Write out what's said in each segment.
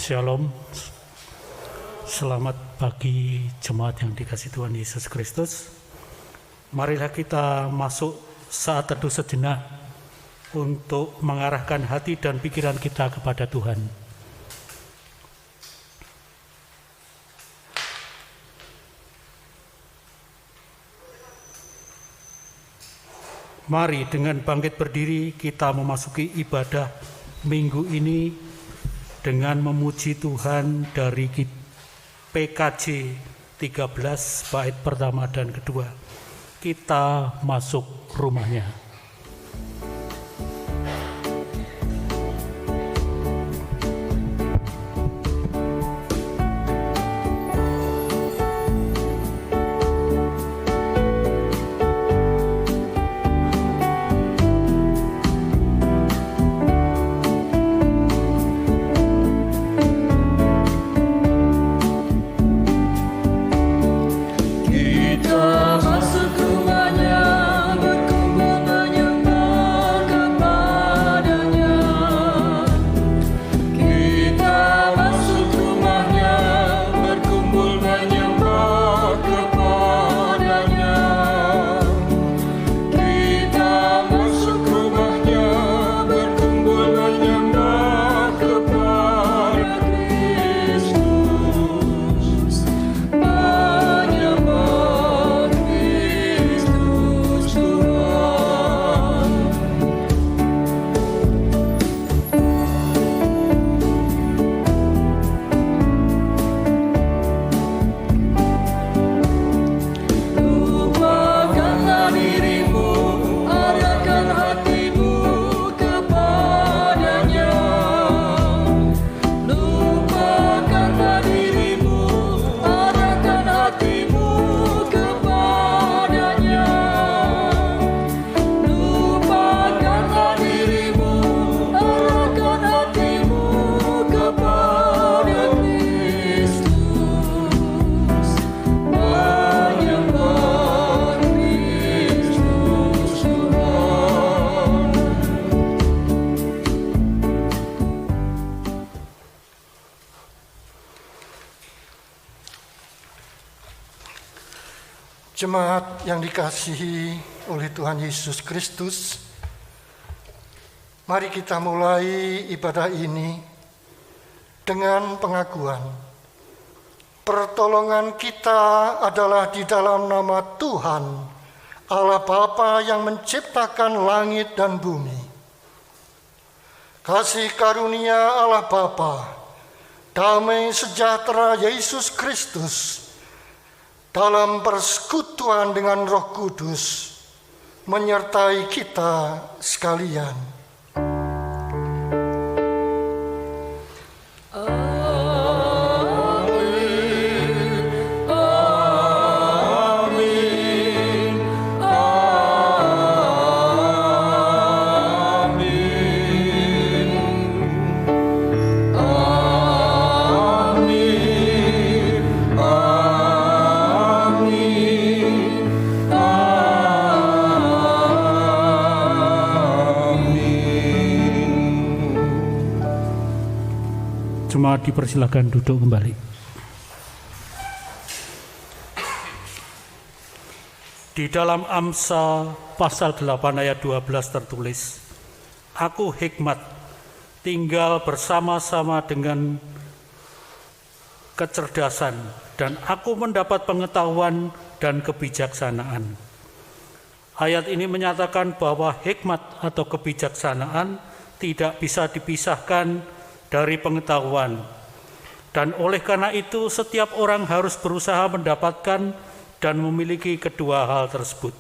Shalom, selamat pagi jemaat yang dikasihi Tuhan Yesus Kristus. Marilah kita masuk saat teduh sejenak untuk mengarahkan hati dan pikiran kita kepada Tuhan. Mari dengan bangkit berdiri kita memasuki ibadah minggu ini dengan memuji Tuhan dari PKJ 13 bait pertama dan kedua. Kita masuk rumahnya. Jemaat yang dikasihi oleh Tuhan Yesus Kristus, mari kita mulai ibadah ini dengan pengakuan. Pertolongan kita adalah di dalam nama Tuhan, Allah Bapa yang menciptakan langit dan bumi. Kasih karunia Allah Bapa, damai sejahtera Yesus Kristus, dalam persekutuan dengan Roh Kudus menyertai kita sekalian. Jemaat dipersilakan duduk kembali. Di dalam Amsal pasal 8 ayat 12 tertulis, "Aku hikmat, tinggal bersama-sama dengan kecerdasan, dan aku mendapat pengetahuan dan kebijaksanaan." Ayat ini menyatakan bahwa hikmat atau kebijaksanaan tidak bisa dipisahkan dari pengetahuan, dan oleh karena itu setiap orang harus berusaha mendapatkan dan memiliki kedua hal tersebut.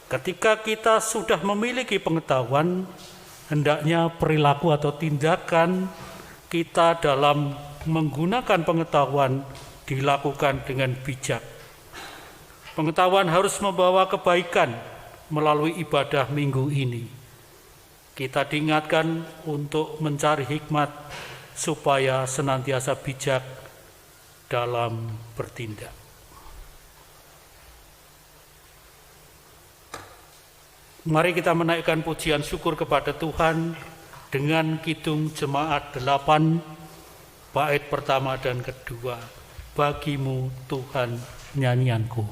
Ketika kita sudah memiliki pengetahuan, hendaknya perilaku atau tindakan kita dalam menggunakan pengetahuan dilakukan dengan bijak. Pengetahuan harus membawa kebaikan melalui ibadah minggu ini. Kita diingatkan untuk mencari hikmat supaya senantiasa bijak dalam bertindak. Mari kita menaikkan pujian syukur kepada Tuhan dengan kidung jemaat 8 bait pertama dan kedua, Bagimu Tuhan nyanyianku.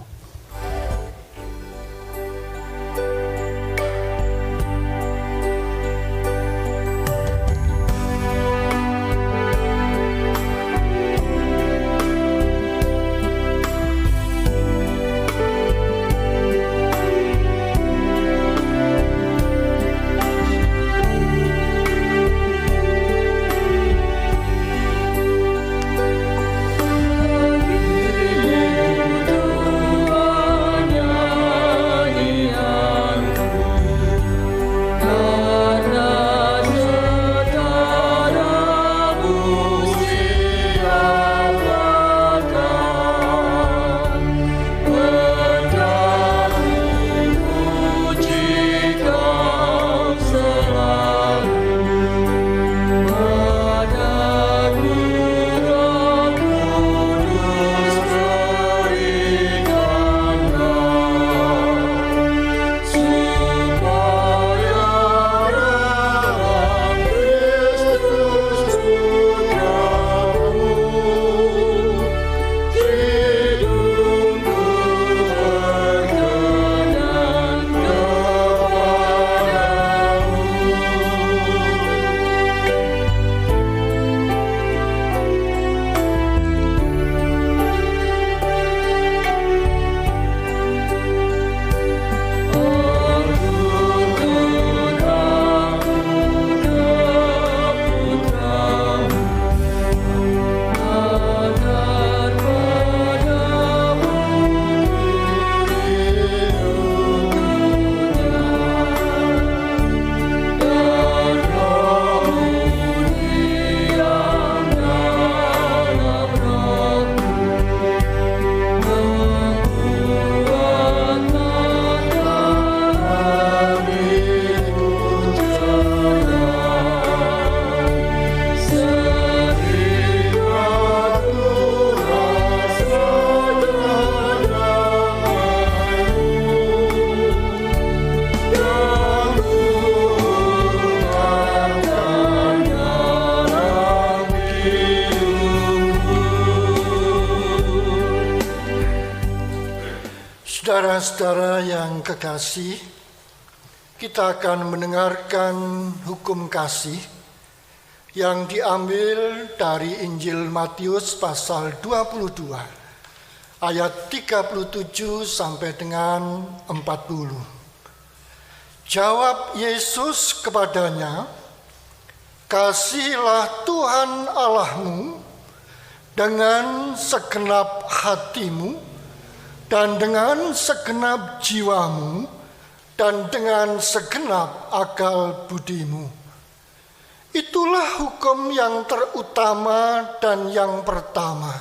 Saudara-saudara yang kekasih, kita akan mendengarkan hukum kasih yang diambil dari Injil Matius pasal 22 ayat 37 sampai dengan 40. Jawab Yesus kepadanya, "Kasihilah Tuhan Allahmu dengan segenap hatimu, dan dengan segenap jiwamu, dan dengan segenap akal budimu." Itulah hukum yang terutama dan yang pertama.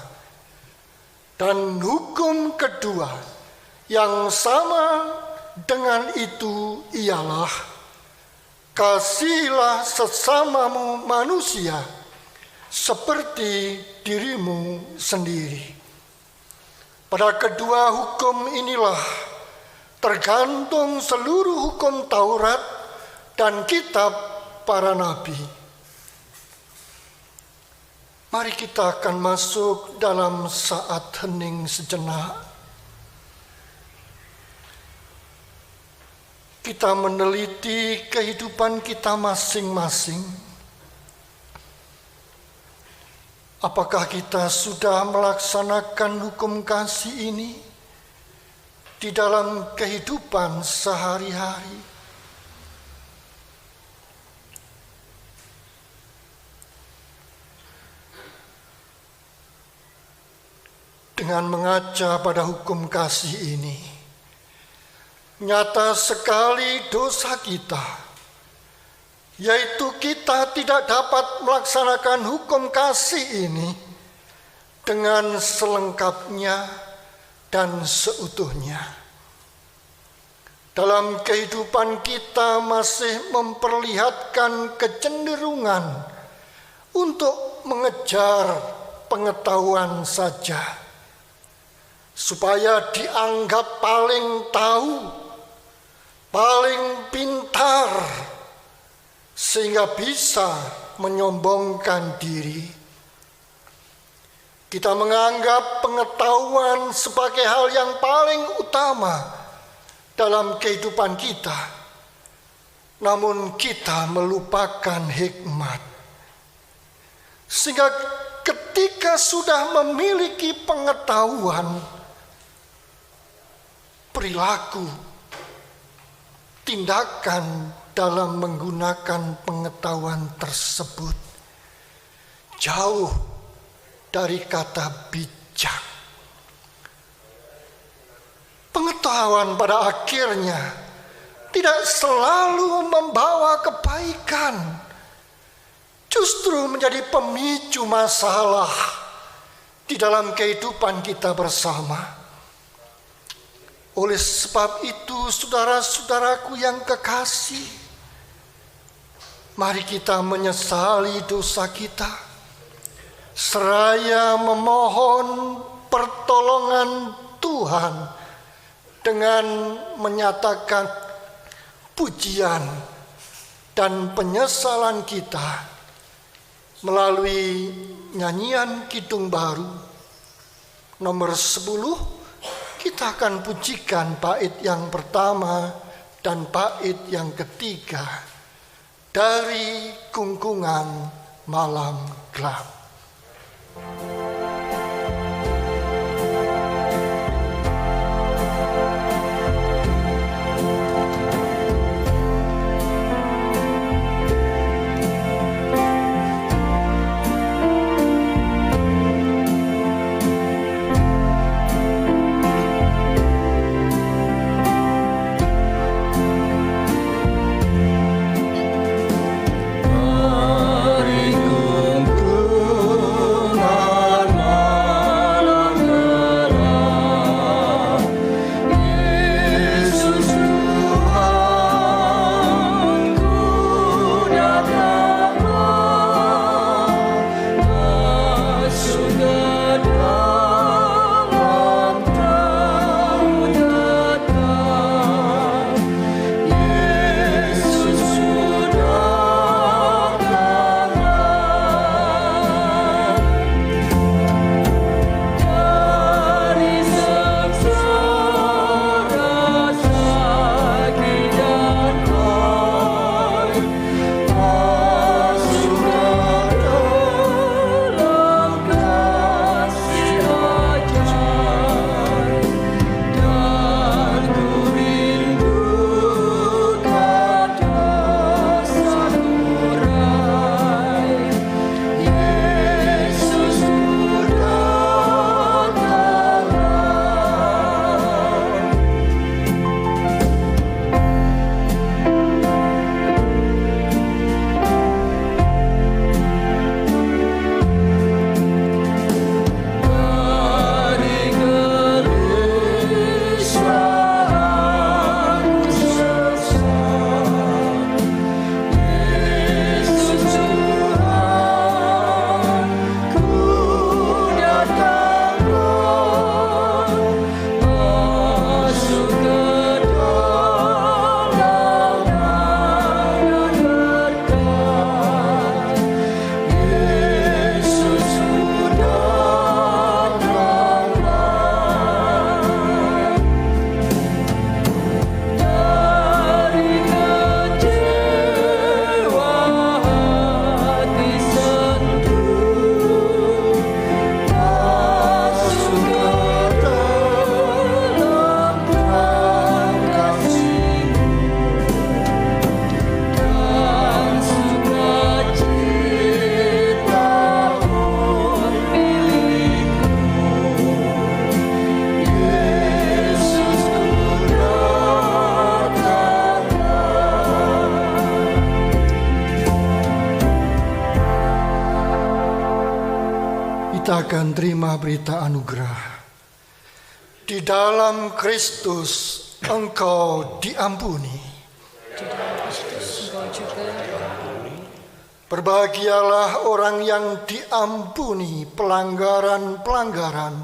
Dan hukum kedua yang sama dengan itu ialah, kasihilah sesamamu manusia seperti dirimu sendiri. Pada kedua hukum inilah tergantung seluruh hukum Taurat dan kitab para nabi. Mari kita akan masuk dalam saat hening sejenak. Kita meneliti kehidupan kita masing-masing. Apakah kita sudah melaksanakan hukum kasih ini di dalam kehidupan sehari-hari? Dengan mengaca pada hukum kasih ini, nyata sekali dosa kita, yaitu kita tidak dapat melaksanakan hukum kasih ini dengan selengkapnya dan seutuhnya. Dalam kehidupan kita masih memperlihatkan kecenderungan untuk mengejar pengetahuan saja, supaya dianggap paling tahu, paling pintar, sehingga bisa menyombongkan diri. Kita menganggap pengetahuan sebagai hal yang paling utama dalam kehidupan kita. Namun kita melupakan hikmat. Sehingga ketika sudah memiliki pengetahuan, perilaku, tindakan dalam menggunakan pengetahuan tersebut jauh dari kata bijak. Pengetahuan pada akhirnya tidak selalu membawa kebaikan, justru menjadi pemicu masalah di dalam kehidupan kita bersama. Oleh sebab itu, saudara-saudaraku yang kekasih, mari kita menyesali dosa kita, seraya memohon pertolongan Tuhan dengan menyatakan pujian dan penyesalan kita melalui nyanyian Kidung Baru nomor 10. Kita akan pujikan bait yang pertama dan bait yang ketiga dari Kungkungan Malam Gelap. Kita akan terima berita anugerah. Di dalam Kristus engkau diampuni. Berbahagialah orang yang diampuni pelanggaran-pelanggaran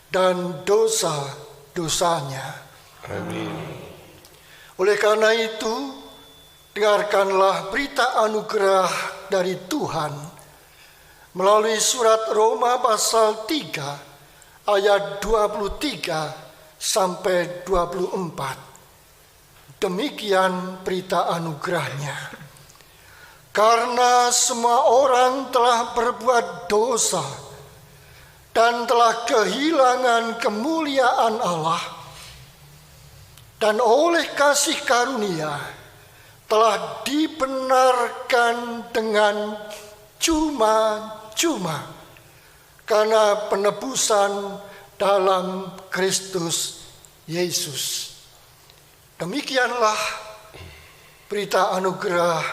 dan dosa-dosanya. Amin. Oleh karena itu, dengarkanlah berita anugerah dari Tuhan melalui surat Roma pasal 3 ayat 23 sampai 24. Demikian berita anugerahnya. Karena semua orang telah berbuat dosa dan telah kehilangan kemuliaan Allah, dan oleh kasih karunia telah dibenarkan dengan cuma-cuma karena penebusan dalam Kristus Yesus. Demikianlah berita anugerah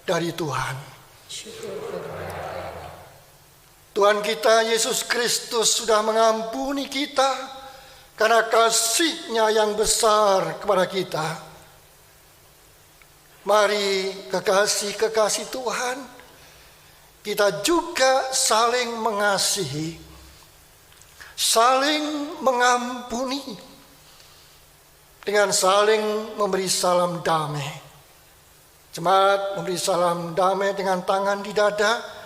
dari Tuhan. Tuhan kita Yesus Kristus sudah mengampuni kita karena kasih-Nya yang besar kepada kita. Mari kekasih-kekasih Tuhan, kita juga saling mengasihi, saling mengampuni, dengan saling memberi salam damai. Jemaat memberi salam damai dengan tangan di dada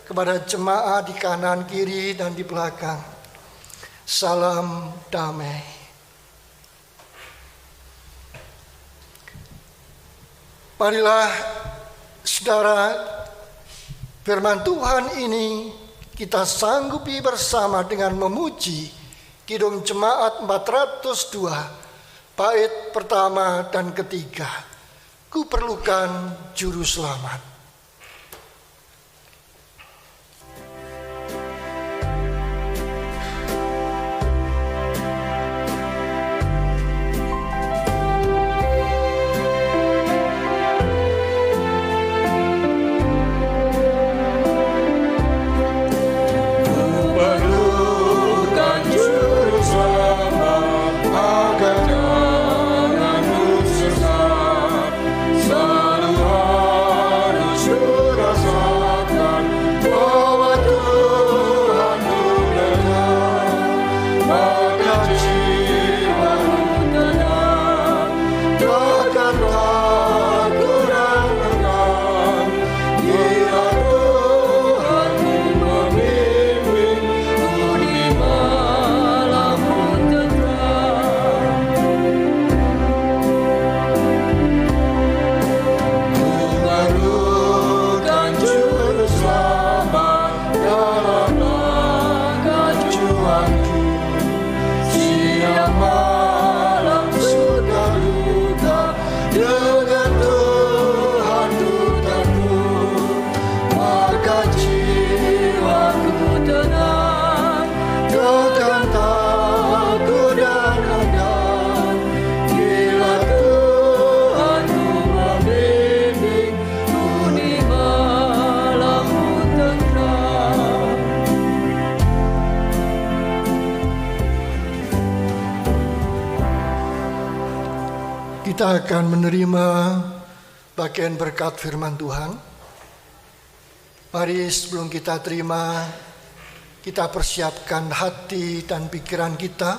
kepada jemaat di kanan, kiri, dan di belakang. Salam damai. Marilah saudara, firman Tuhan ini kita sanggupi bersama dengan memuji Kidung Jemaat 402 bait pertama dan ketiga. Ku perlukan juru selamat. Kita akan menerima bagian berkat firman Tuhan. Mari sebelum kita terima, kita persiapkan hati dan pikiran kita.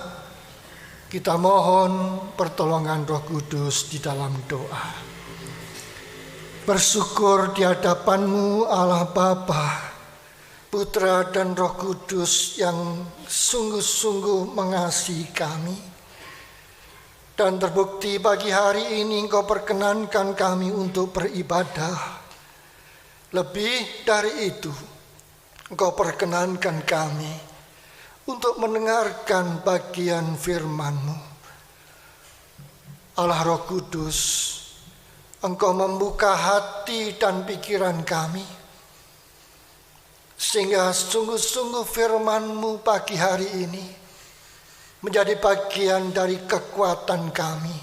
Kita mohon pertolongan Roh Kudus di dalam doa. Bersyukur di hadapan-Mu Allah Bapa, Putra dan Roh Kudus yang sungguh-sungguh mengasihi kami. Dan terbukti pagi hari ini Engkau perkenankan kami untuk beribadah. Lebih dari itu, Engkau perkenankan kami untuk mendengarkan bagian firman-Mu. Allah Roh Kudus, Engkau membuka hati dan pikiran kami, sehingga sungguh-sungguh firman-Mu pagi hari ini menjadi bagian dari kekuatan kami,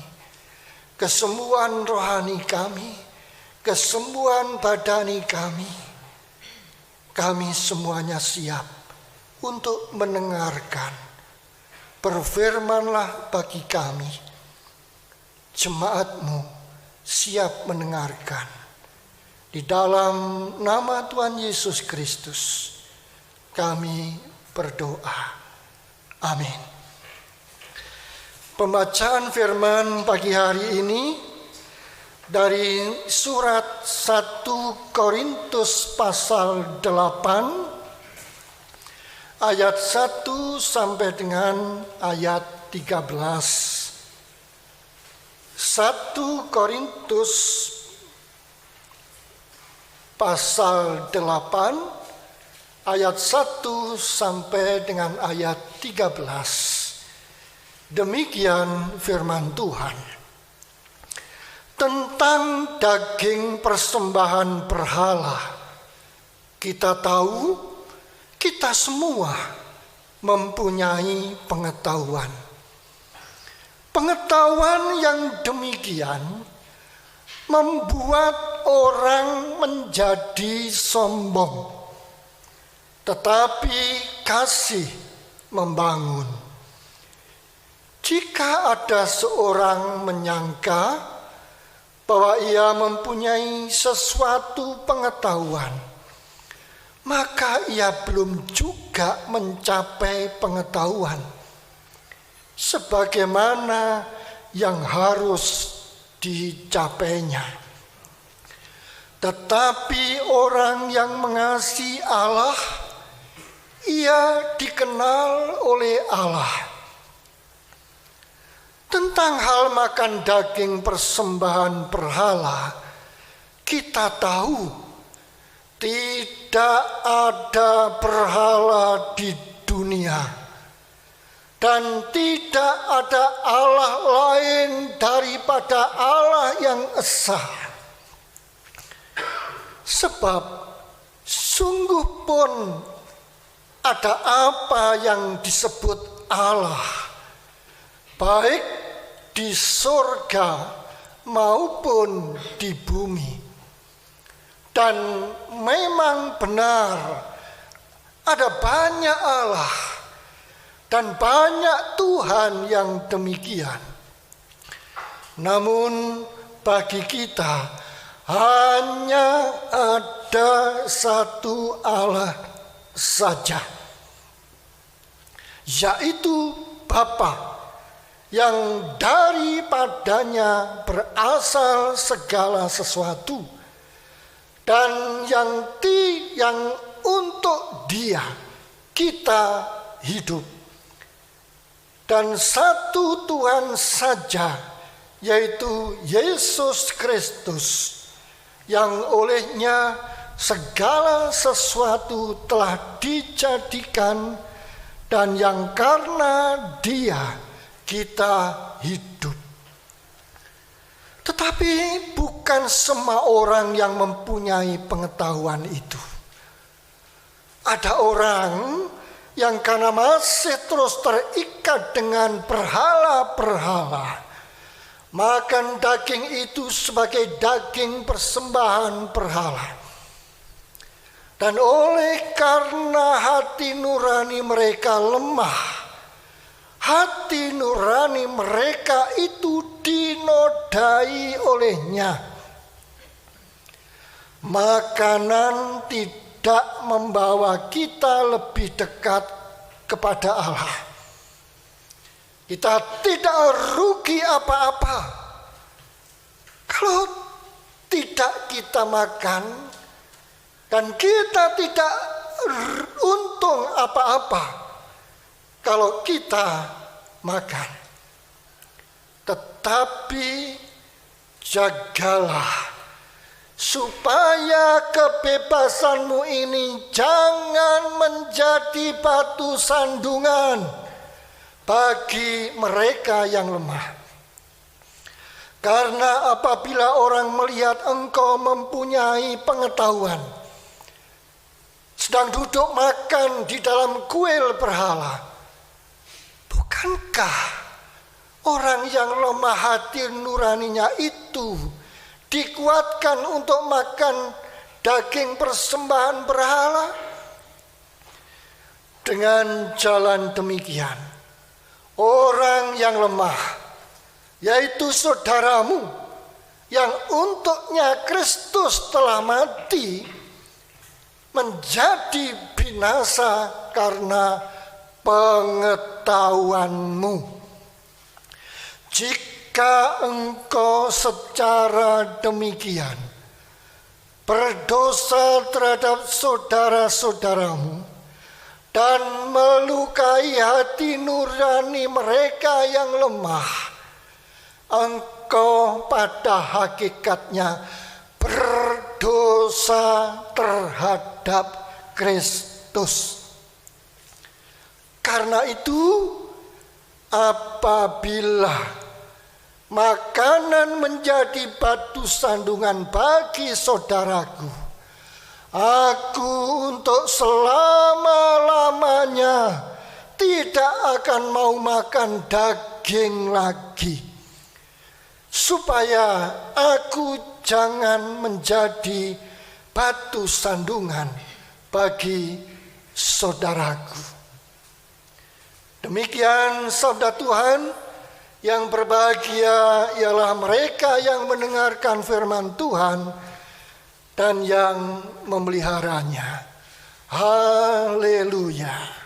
kesembuhan rohani kami, kesembuhan badani kami. Kami semuanya siap untuk mendengarkan. Berfirmanlah bagi kami, jemaat-Mu siap mendengarkan. Di dalam nama Tuhan Yesus Kristus kami berdoa. Amin. Pembacaan firman pagi hari ini dari surat 1 Korintus pasal 8 ayat 1 sampai dengan ayat 13. 1 Korintus pasal 8 ayat 1 sampai dengan ayat 13. Demikian firman Tuhan. Tentang daging persembahan berhala, kita tahu, kita semua mempunyai pengetahuan. Pengetahuan yang demikian membuat orang menjadi sombong, tetapi kasih membangun. Jika ada seorang menyangka bahwa ia mempunyai sesuatu pengetahuan, maka ia belum juga mencapai pengetahuan sebagaimana yang harus dicapainya. Tetapi orang yang mengasihi Allah, ia dikenal oleh Allah. Tentang hal makan daging persembahan berhala, kita tahu tidak ada berhala di dunia dan tidak ada Allah lain daripada Allah yang esa. Sebab sungguh pun ada apa yang disebut Allah, baik di surga maupun di bumi. Dan memang benar ada banyak Allah dan banyak Tuhan yang demikian. Namun bagi kita hanya ada satu Allah saja, yaitu Bapa, yang daripadanya berasal segala sesuatu, dan yang untuk Dia kita hidup. Dan satu Tuhan saja, yaitu Yesus Kristus, yang olehnya segala sesuatu telah dijadikan, dan yang karena Dia kita hidup. Tetapi bukan semua orang yang mempunyai pengetahuan itu. Ada orang yang karena masih terus terikat dengan berhala-berhala, makan daging itu sebagai daging persembahan berhala. Dan oleh karena hati nurani mereka lemah, hati nurani mereka itu dinodai olehnya, makanan tidak membawa kita lebih dekat kepada Allah. Kita tidak rugi apa-apa kalau tidak kita makan, dan kita tidak untung apa-apa kalau kita makan. Tetapi jagalah supaya kebebasanmu ini jangan menjadi batu sandungan bagi mereka yang lemah. Karena apabila orang melihat engkau mempunyai pengetahuan, sedang duduk makan di dalam kuil berhala, bukankah orang yang lemah hati nuraninya itu dikuatkan untuk makan daging persembahan berhala? Dengan jalan demikian, orang yang lemah, yaitu saudaramu, yang untuknya Kristus telah mati, menjadi binasa karena pengetahuanmu. Jika engkau secara demikian berdosa terhadap saudara-saudaramu dan melukai hati nurani mereka yang lemah. Engkau pada hakikatnya berdosa terhadap Kristus. Karena itu, apabila makanan menjadi batu sandungan bagi saudaraku, aku untuk selama-lamanya tidak akan mau makan daging lagi, supaya aku jangan menjadi batu sandungan bagi saudaraku. Demikian sabda Tuhan. Yang berbahagia ialah mereka yang mendengarkan firman Tuhan dan yang memeliharanya. Haleluya.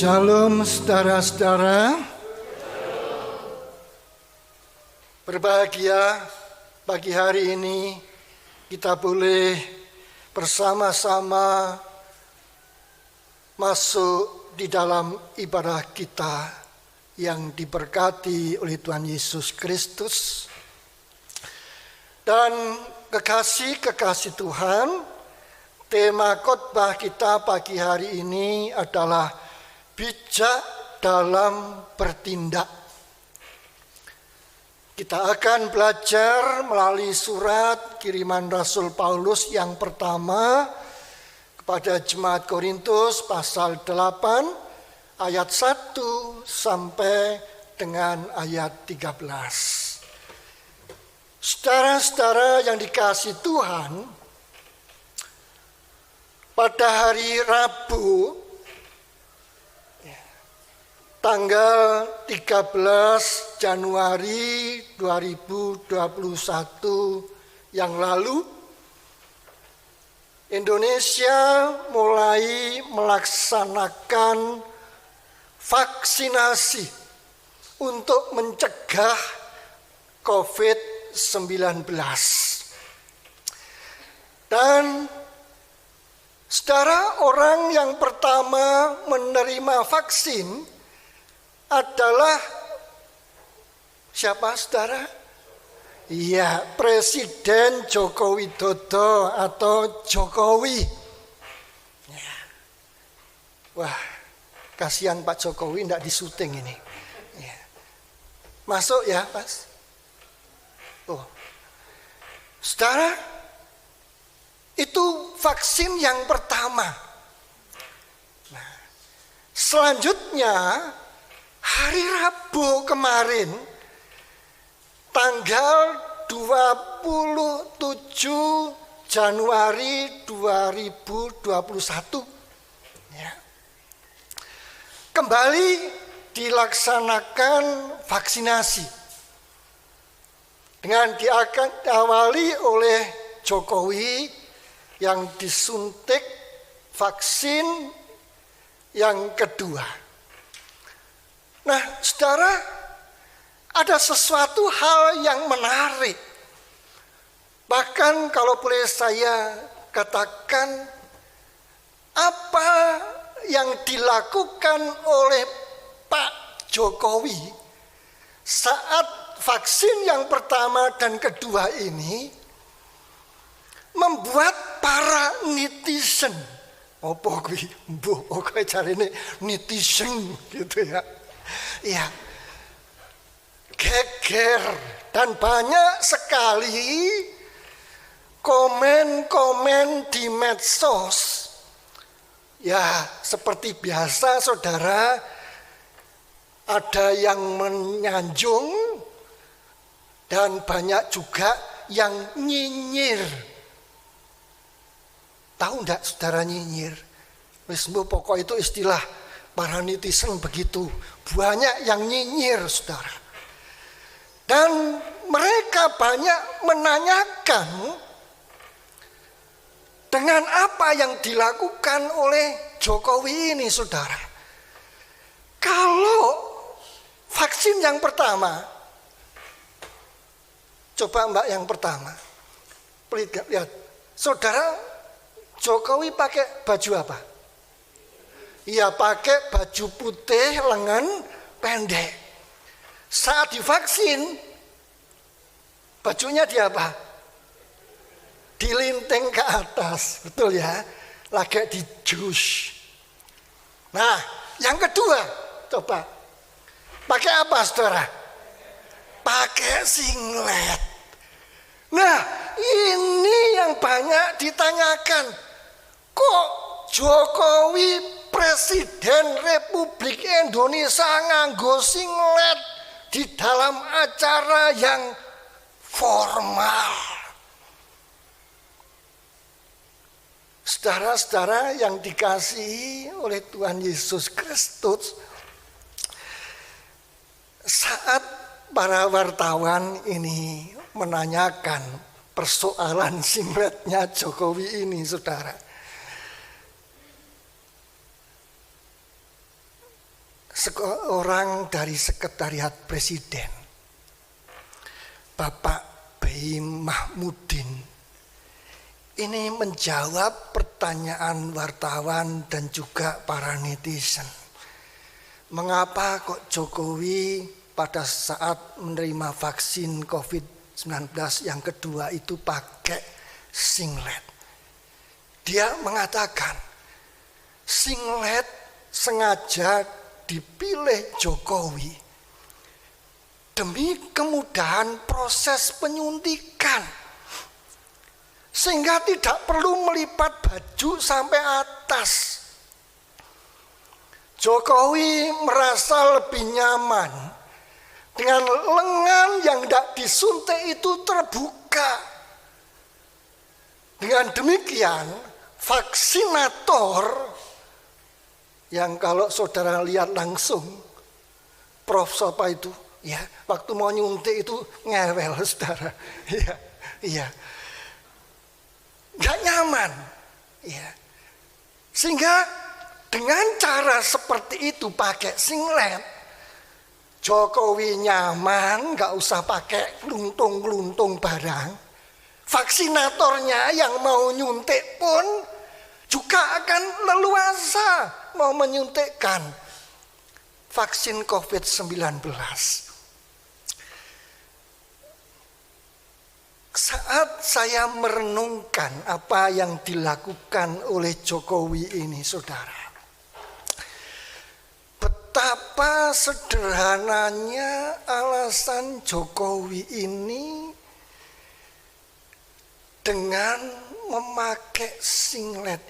Shalom saudara-saudara. Berbahagia pagi hari ini kita boleh bersama-sama masuk di dalam ibadah kita yang diberkati oleh Tuhan Yesus Kristus. Dan kekasih-kekasih Tuhan, tema khotbah kita pagi hari ini adalah bijak dalam bertindak. Kita akan belajar melalui surat kiriman Rasul Paulus yang pertama kepada jemaat Korintus pasal 8 ayat 1 sampai dengan ayat 13. Saudara-saudara yang dikasihi Tuhan, pada hari Rabu tanggal 13 Januari 2021 yang lalu, Indonesia mulai melaksanakan vaksinasi untuk mencegah COVID-19. Dan saudara, orang yang pertama menerima vaksin adalah siapa, saudara? Iya, Presiden Joko Widodo atau Jokowi. Ya. Wah, kasihan Pak Jokowi tidak disuting ini. Ya. Masuk ya, Mas? Oh, saudara, itu vaksin yang pertama. Nah, selanjutnya hari Rabu kemarin, tanggal 27 Januari 2021, ya, kembali dilaksanakan vaksinasi dengan diawali oleh Jokowi yang disuntik vaksin yang kedua. Nah, saudara, ada sesuatu hal yang menarik. Bahkan kalau boleh saya katakan, apa yang dilakukan oleh Pak Jokowi saat vaksin yang pertama dan kedua ini membuat para netizen, pokoknya caranya netizen gitu ya, ya, geger dan banyak sekali komen-komen di medsos. Ya, seperti biasa saudara, ada yang menyanjung dan banyak juga yang nyinyir. Tahu enggak saudara nyinyir? Wis pokok itu istilah para netizen begitu. Banyak yang nyinyir saudara. Dan mereka banyak menanyakan dengan apa yang dilakukan oleh Jokowi ini saudara. Kalau vaksin yang pertama, coba Mbak yang pertama, lihat, saudara Jokowi pakai baju apa? Iya pakai baju putih lengan pendek. Saat divaksin, bajunya dia apa? Dilinting ke atas, betul ya? Lagi dijus. Nah, yang kedua, coba. Pakai apa, saudara? Pakai singlet. Nah, ini yang banyak ditanyakan. Kok Jokowi Presiden Republik Indonesia nganggo singlet di dalam acara yang formal? Saudara-saudara yang dikasihi oleh Tuhan Yesus Kristus, saat para wartawan ini menanyakan persoalan singletnya Jokowi ini, saudara, seorang dari sekretariat presiden, Bapak B. Mahmudin, ini menjawab pertanyaan wartawan dan juga para netizen. Mengapa kok Jokowi pada saat menerima vaksin COVID-19 yang kedua itu pakai singlet? Dia mengatakan singlet sengaja dipilih Jokowi demi kemudahan proses penyuntikan, sehingga tidak perlu melipat baju sampai atas. Jokowi merasa lebih nyaman dengan lengan yang tidak disuntik itu terbuka. Dengan demikian, vaksinator yang kalau saudara lihat langsung, Prof. Sopa itu, ya, waktu mau nyuntik itu ngewel, saudara. Iya, iya. Nggak nyaman, ya. Sehingga dengan cara seperti itu pakai singlet, Jokowi nyaman, nggak usah pakai geluntung-geluntung barang. Vaksinatornya yang mau nyuntik pun juga akan leluasa mau menyuntikkan vaksin COVID-19. Saat saya merenungkan apa yang dilakukan oleh Jokowi ini, saudara, betapa sederhananya alasan Jokowi ini dengan memakai singlet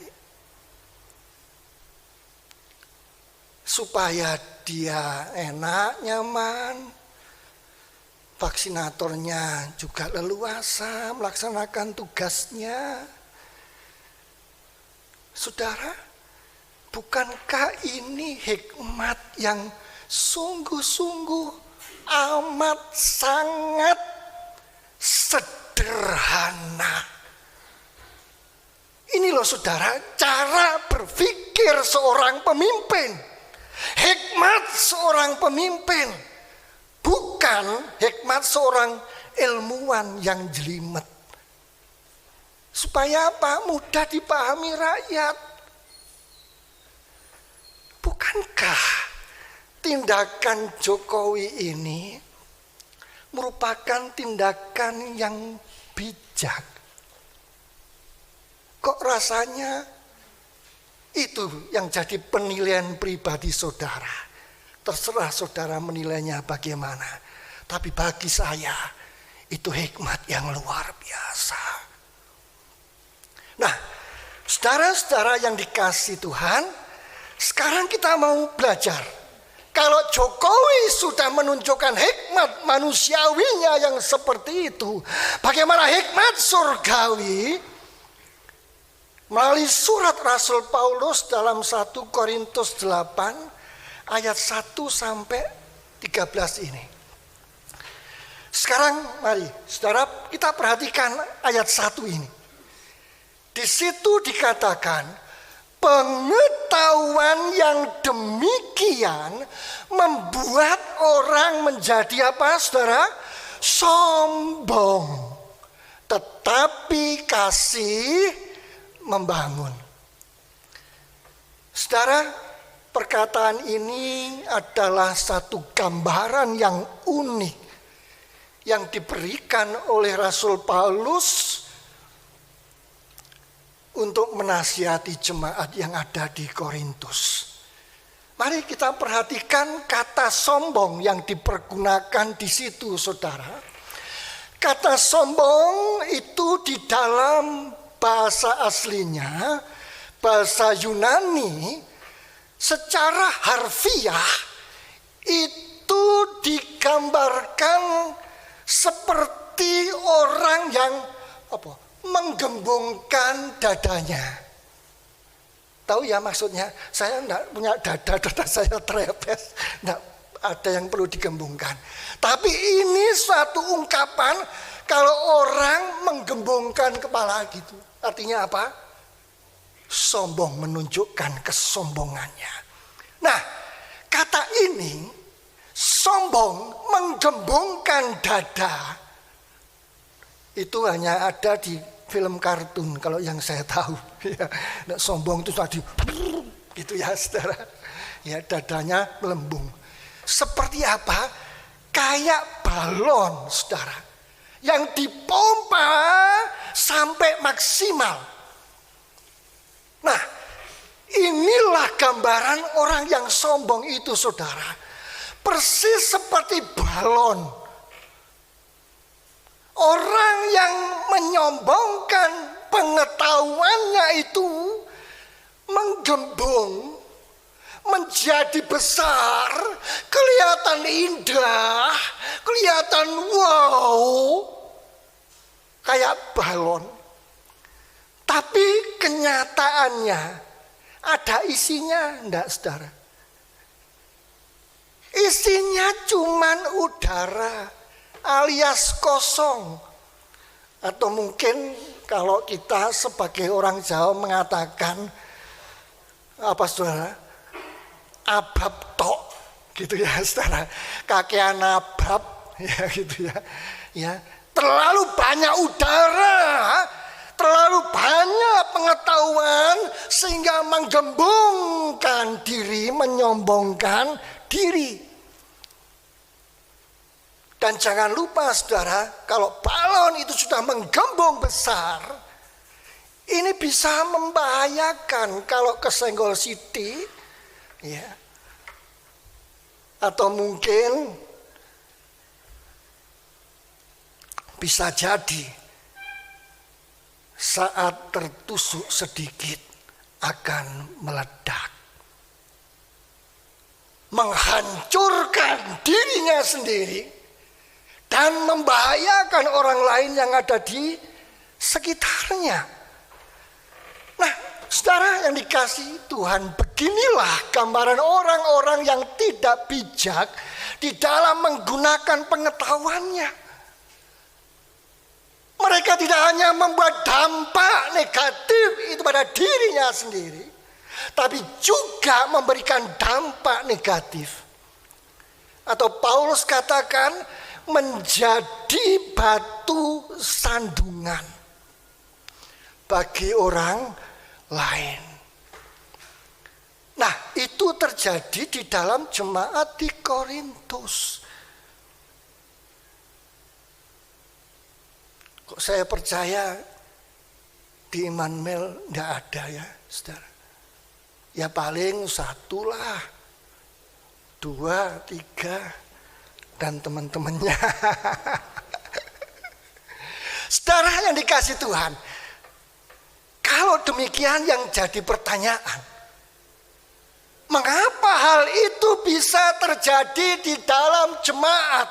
supaya dia enak, nyaman, vaksinatornya juga leluasa melaksanakan tugasnya. Saudara, bukankah ini hikmat yang sungguh-sungguh amat sangat sederhana? Ini loh saudara, cara berpikir seorang pemimpin, hikmat seorang pemimpin, bukan hikmat seorang ilmuwan yang jelimet. Supaya apa? Mudah dipahami rakyat. Bukankah tindakan Jokowi ini merupakan tindakan yang bijak? Kok rasanya itu yang jadi penilaian pribadi saudara. Terserah saudara menilainya bagaimana. Tapi bagi saya itu hikmat yang luar biasa. Nah, saudara-saudara yang dikasihi Tuhan, sekarang kita mau belajar Kalau Jokowi sudah menunjukkan hikmat manusiawinya yang seperti itu, bagaimana hikmat surgawi melalui surat Rasul Paulus dalam 1 Korintus 8 ayat 1 sampai 13 ini. Sekarang mari saudara kita perhatikan ayat 1 ini. Di situ dikatakan, pengetahuan yang demikian membuat orang menjadi apa, saudara? Sombong. Tetapi kasih membangun. Saudara, perkataan ini adalah satu gambaran yang unik yang diberikan oleh Rasul Paulus untuk menasihati jemaat yang ada di Korintus. Mari kita perhatikan kata sombong yang dipergunakan di situ, saudara. Kata sombong itu di dalam bahasa aslinya, bahasa Yunani, secara harfiah itu digambarkan seperti orang yang menggembungkan dadanya. Tahu ya maksudnya? Saya enggak punya dada saya trepes, enggak ada yang perlu digembungkan. Tapi ini suatu ungkapan kalau orang menggembungkan kepala gitu. Artinya apa? Sombong, menunjukkan kesombongannya. Nah, kata ini sombong, menggembungkan dada, itu hanya ada di film kartun kalau yang saya tahu. Ya, sombong itu tadi gitu ya, saudara. Ya, dadanya melembung. Seperti apa? Kayak balon, saudara, yang dipompa sampai maksimal. Nah, inilah gambaran orang yang sombong itu, saudara. Persis seperti balon. Orang yang menyombongkan pengetahuannya itu menggembung, menjadi besar, kelihatan indah, kelihatan wow, kayak balon. Tapi kenyataannya ada isinya enggak, saudara? Isinya cuman udara alias kosong. Atau mungkin kalau kita sebagai orang Jawa mengatakan apa, saudara? Abab tok gitu ya, saudara. Kakean abab ya gitu ya. Ya, terlalu banyak udara, terlalu banyak pengetahuan sehingga menggembungkan diri, menyombongkan diri. Dan jangan lupa, saudara, kalau balon itu sudah menggembung besar, ini bisa membahayakan kalau kesenggol siti, ya. Atau mungkin bisa jadi saat tertusuk sedikit akan meledak, menghancurkan dirinya sendiri dan membahayakan orang lain yang ada di sekitarnya. Nah, saudara yang dikasihi Tuhan, beginilah gambaran orang-orang yang tidak bijak di dalam menggunakan pengetahuannya. Mereka tidak hanya membuat dampak negatif itu pada dirinya sendiri, tapi juga memberikan dampak negatif. Atau Paulus katakan, menjadi batu sandungan bagi orang lain. Nah, itu terjadi di dalam jemaat di Korintus. Kok saya percaya di Immanuel tidak ada ya, saudara. Ya paling 1 lah, 2, 3 dan teman-temannya. Saudara yang dikasih Tuhan, kalau demikian yang jadi pertanyaan, mengapa hal itu bisa terjadi di dalam jemaat?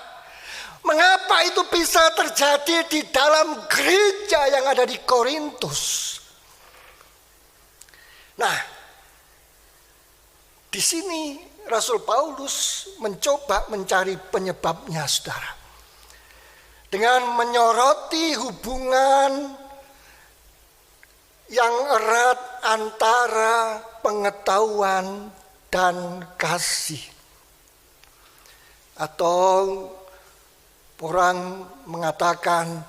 Mengapa itu bisa terjadi di dalam gereja yang ada di Korintus? Nah, di sini Rasul Paulus mencoba mencari penyebabnya, saudara. Dengan menyoroti hubungan yang erat antara pengetahuan dan kasih. Atau orang mengatakan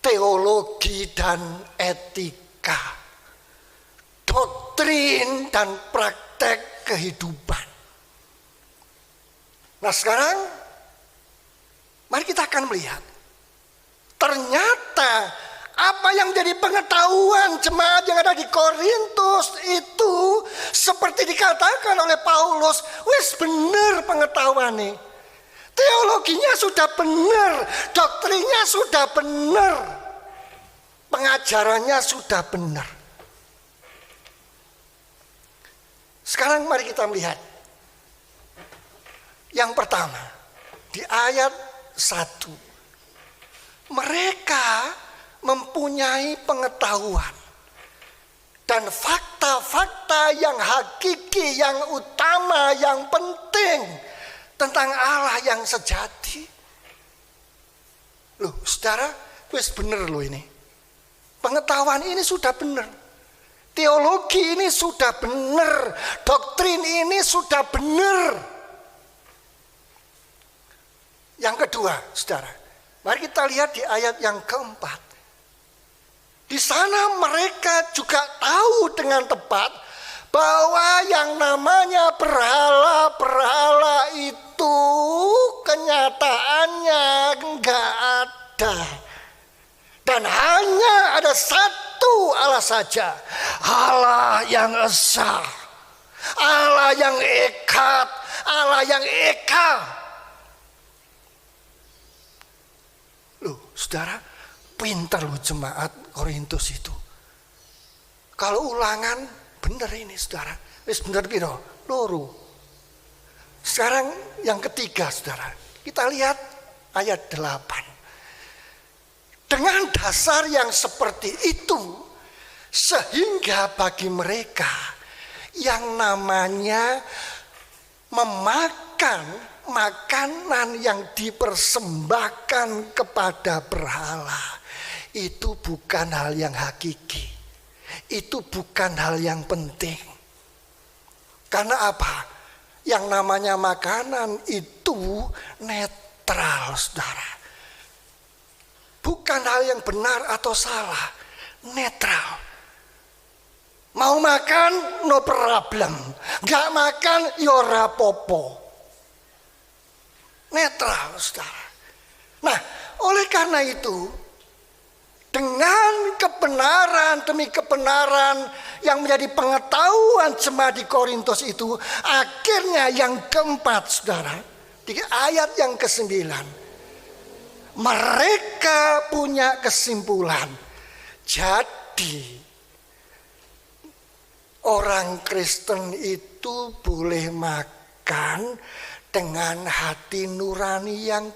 teologi dan etika, doktrin dan praktek kehidupan. Nah sekarang mari kita akan melihat, ternyata apa yang jadi pengetahuan jemaat yang ada di Korintus itu seperti dikatakan oleh Paulus, wis bener pengetahuan nih. Teologinya sudah benar, doktrinnya sudah benar, pengajarannya sudah benar. Sekarang mari kita melihat. Yang pertama, di ayat 1. Mereka mempunyai pengetahuan dan fakta-fakta yang hakiki, yang utama, yang penting tentang Allah yang sejati. Loh, saudara, wis bener loh ini. Pengetahuan ini sudah benar. Teologi ini sudah benar. Doktrin ini sudah benar. Yang kedua, saudara, mari kita lihat di ayat yang keempat. Di sana mereka juga tahu dengan tepat bahwa yang namanya berhala-berhala itu kenyataannya enggak ada. Dan hanya ada satu Allah saja, Allah yang esa, Allah yang eka, Allah yang eka. Loh, saudara, pintar loh jemaat Korintus itu. Kalau Ulangan bener ini, saudara. Wis bener piro? Loro. Sekarang yang ketiga, saudara. Kita lihat ayat 8. Dengan dasar yang seperti itu, sehingga bagi mereka yang namanya memakan makanan yang dipersembahkan kepada berhala, itu bukan hal yang hakiki. Itu bukan hal yang penting. Karena apa? Yang namanya makanan itu netral, saudara. Bukan hal yang benar atau salah, netral. Mau makan, no problem. Gak makan, yora popo. Netral, saudara. Nah, oleh karena itu, dengan kebenaran demi kebenaran yang menjadi pengetahuan jemaat di Korintus itu, akhirnya yang keempat, saudara, di ayat yang ke-9, mereka punya kesimpulan. Jadi orang Kristen itu boleh makan dengan hati nurani yang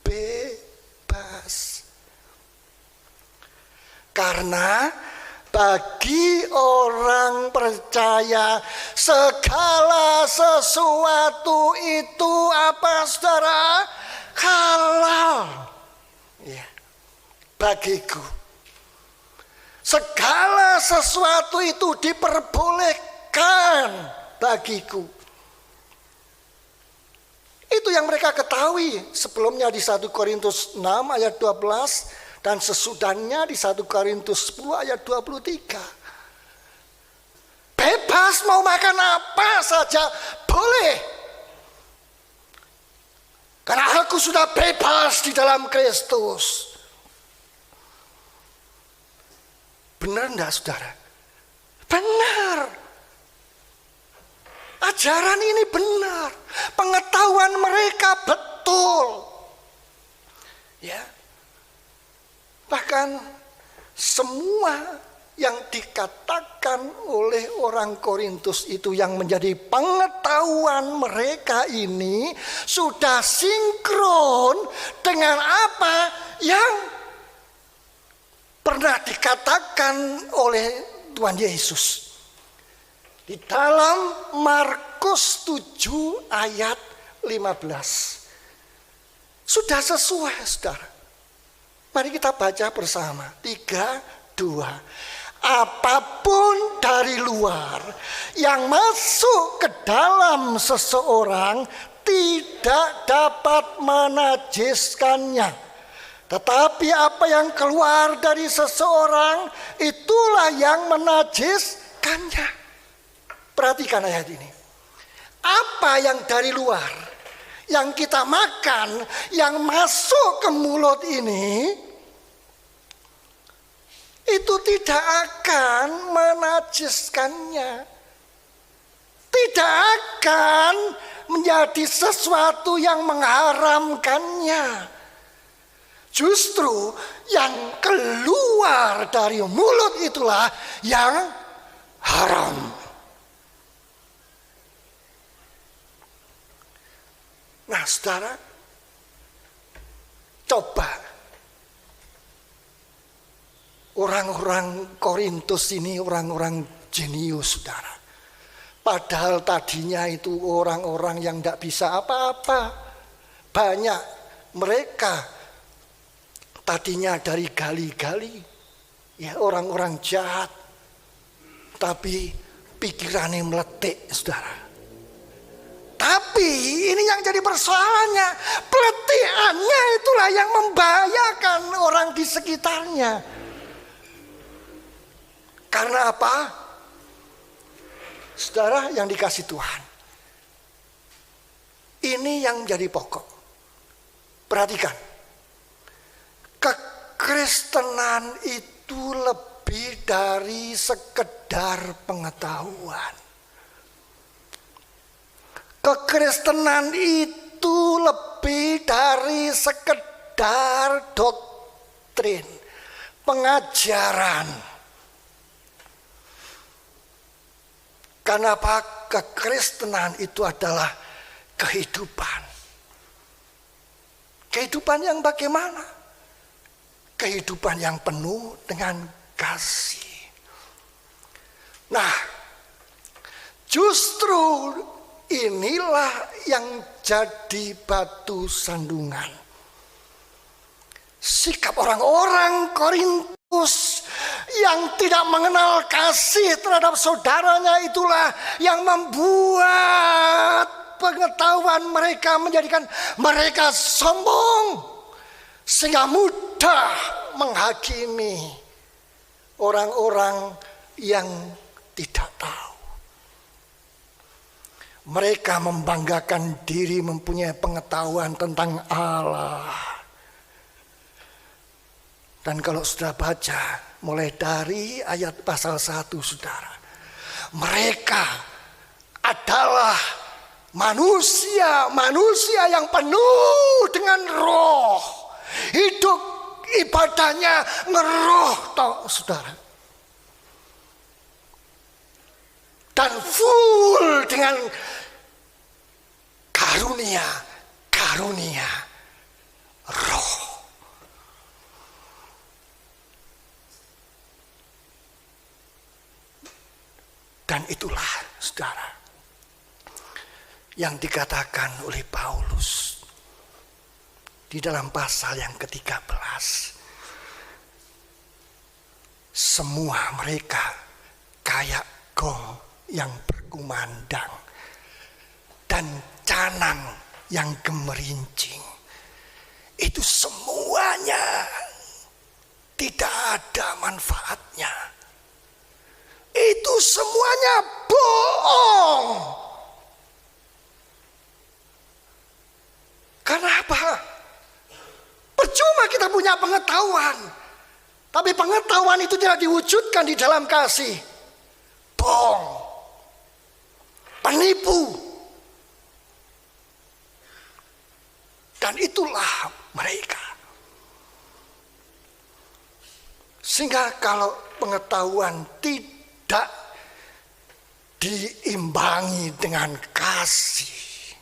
bebas. Karena bagi orang percaya segala sesuatu itu apa, saudara? Halal. Ya. Bagiku segala sesuatu itu diperbolehkan bagiku. Itu yang mereka ketahui sebelumnya di 1 Korintus 6 ayat 12 dan sesudahnya di 1 Korintus 10 ayat 23. Bebas mau makan apa saja boleh. Karena aku sudah bebas di dalam Kristus. Benar enggak, saudara? Benar. Ajaran ini benar. Pengetahuan mereka betul. Ya. Bahkan semua yang dikatakan oleh orang Korintus itu, yang menjadi pengetahuan mereka ini sudah sinkron dengan apa yang pernah dikatakan oleh Tuhan Yesus di dalam Markus 7 ayat 15. Sudah sesuai, saudara. Mari kita baca bersama. 3, 2. Apapun dari luar yang masuk ke dalam seseorang tidak dapat menajiskannya. Tetapi apa yang keluar dari seseorang itulah yang menajiskannya. Perhatikan ayat ini. Apa yang dari luar, yang kita makan, yang masuk ke mulut ini, itu tidak akan menajiskannya. Tidak akan menjadi sesuatu yang mengharamkannya. Justru yang keluar dari mulut itulah yang haram. Nah, saudara, coba orang-orang Korintus ini orang-orang jenius, saudara. Padahal tadinya itu orang-orang yang tidak bisa apa-apa. Banyak mereka tadinya dari gali-gali, ya, orang-orang jahat. Tapi pikirannya meletik, saudara. Tapi ini yang jadi persoalannya, peletihannya itulah yang membahayakan orang di sekitarnya. Karena apa? Saudara yang dikasih Tuhan, ini yang jadi pokok. Perhatikan, kekristenan itu lebih dari sekedar pengetahuan. Kekristenan itu lebih dari sekedar doktrin, pengajaran. Karena apa? Kekristenan itu adalah kehidupan. Kehidupan yang bagaimana? Kehidupan yang penuh dengan kasih. Nah, justru inilah yang jadi batu sandungan. Sikap orang-orang Korintus yang tidak mengenal kasih terhadap saudaranya itulah yang membuat pengetahuan mereka menjadikan mereka sombong, sehingga mudah menghakimi orang-orang yang tidak tahu. Mereka membanggakan diri mempunyai pengetahuan tentang Allah. Dan kalau sudah baca mulai dari ayat pasal 1, saudara, mereka adalah manusia yang penuh dengan roh. Hidup ibadahnya ngeroh, saudara. Dan full dengan karunia roh. Dan itulah, saudara, yang dikatakan oleh Paulus di dalam pasal yang ke-13. Semua mereka kayak gong yang berkumandang dan canang yang gemerincing. Itu semuanya tidak ada manfaatnya. Itu semuanya bohong. Karena apa? Percuma kita punya pengetahuan, tapi pengetahuan itu tidak diwujudkan di dalam kasih. Bohong, penipu. Dan itulah mereka. Sehingga kalau pengetahuan tidak diimbangi dengan kasih,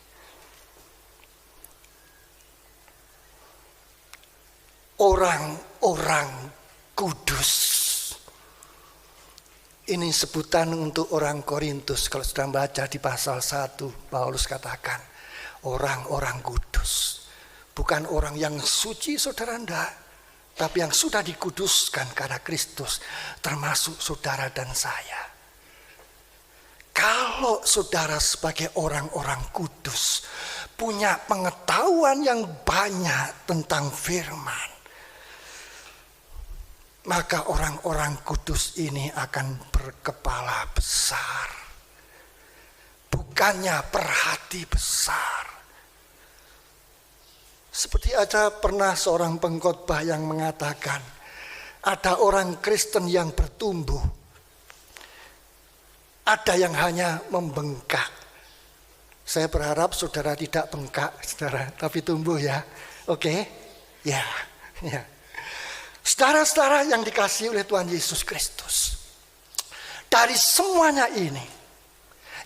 orang-orang kudus. Ini sebutan untuk orang Korintus. Kalau sudah baca di pasal 1, Paulus katakan orang-orang kudus. Bukan orang yang suci, saudara, enggak, tapi yang sudah dikuduskan karena Kristus, termasuk saudara dan saya. Kalau saudara sebagai orang-orang kudus punya pengetahuan yang banyak tentang firman, maka orang-orang kudus ini akan berkepala besar, bukannya berhati besar. Seperti ada pernah seorang pengkhotbah yang mengatakan, ada orang Kristen yang bertumbuh, ada yang hanya membengkak. Saya berharap saudara tidak bengkak, saudara, tapi tumbuh ya. Oke? Ya. Saudara-saudara yang dikasihi oleh Tuhan Yesus Kristus, dari semuanya ini,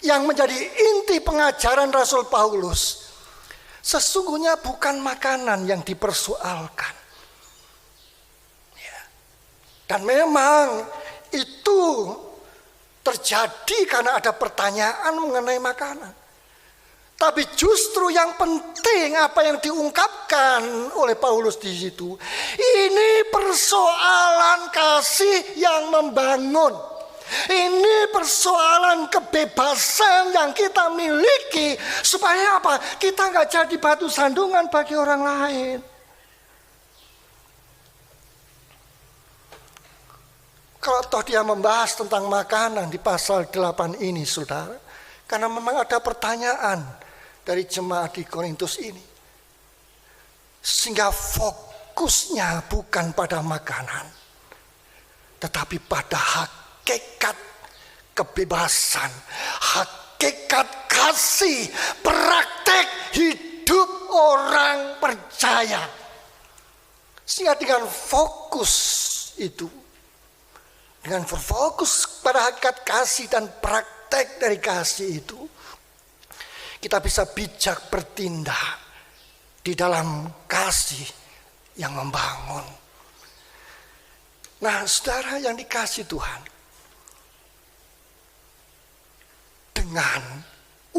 yang menjadi inti pengajaran Rasul Paulus, sesungguhnya bukan makanan yang dipersoalkan. Ya. Dan memang itu terjadi karena ada pertanyaan mengenai makanan. Tapi justru yang penting apa yang diungkapkan oleh Paulus di situ. Ini persoalan kasih yang membangun. Ini persoalan kebebasan yang kita miliki. Supaya apa? Kita nggak jadi batu sandungan bagi orang lain. Kalau toh dia membahas tentang makanan di pasal 8 ini, saudara. Karena memang ada pertanyaan dari jemaat di Korintus ini. Sehingga fokusnya bukan pada makanan, tetapi pada hakikat kebebasan, hakikat kasih, praktek hidup orang percaya. Sehingga dengan fokus itu, dengan berfokus pada hakikat kasih dan praktek dari kasih itu, kita bisa bijak bertindak di dalam kasih yang membangun. Nah, saudara yang dikasihi Tuhan, dengan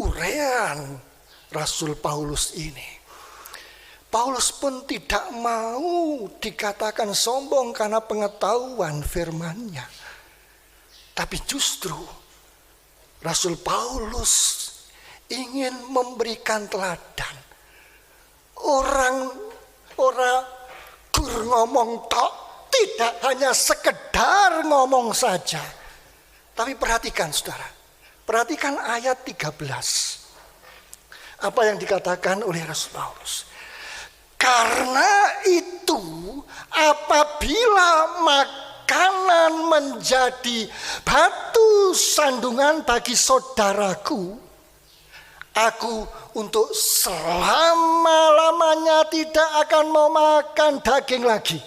uraian Rasul Paulus ini, Paulus pun tidak mau dikatakan sombong karena pengetahuan firman-Nya. Tapi justru Rasul Paulus ingin memberikan teladan. Orang gur ngomong tok, tidak hanya sekedar ngomong saja. Tapi perhatikan saudara, perhatikan ayat 13. Apa yang dikatakan oleh Rasul Paulus. Karena itu apabila makanan menjadi batu sandungan bagi saudaraku, aku untuk selama-lamanya tidak akan mau makan daging lagi,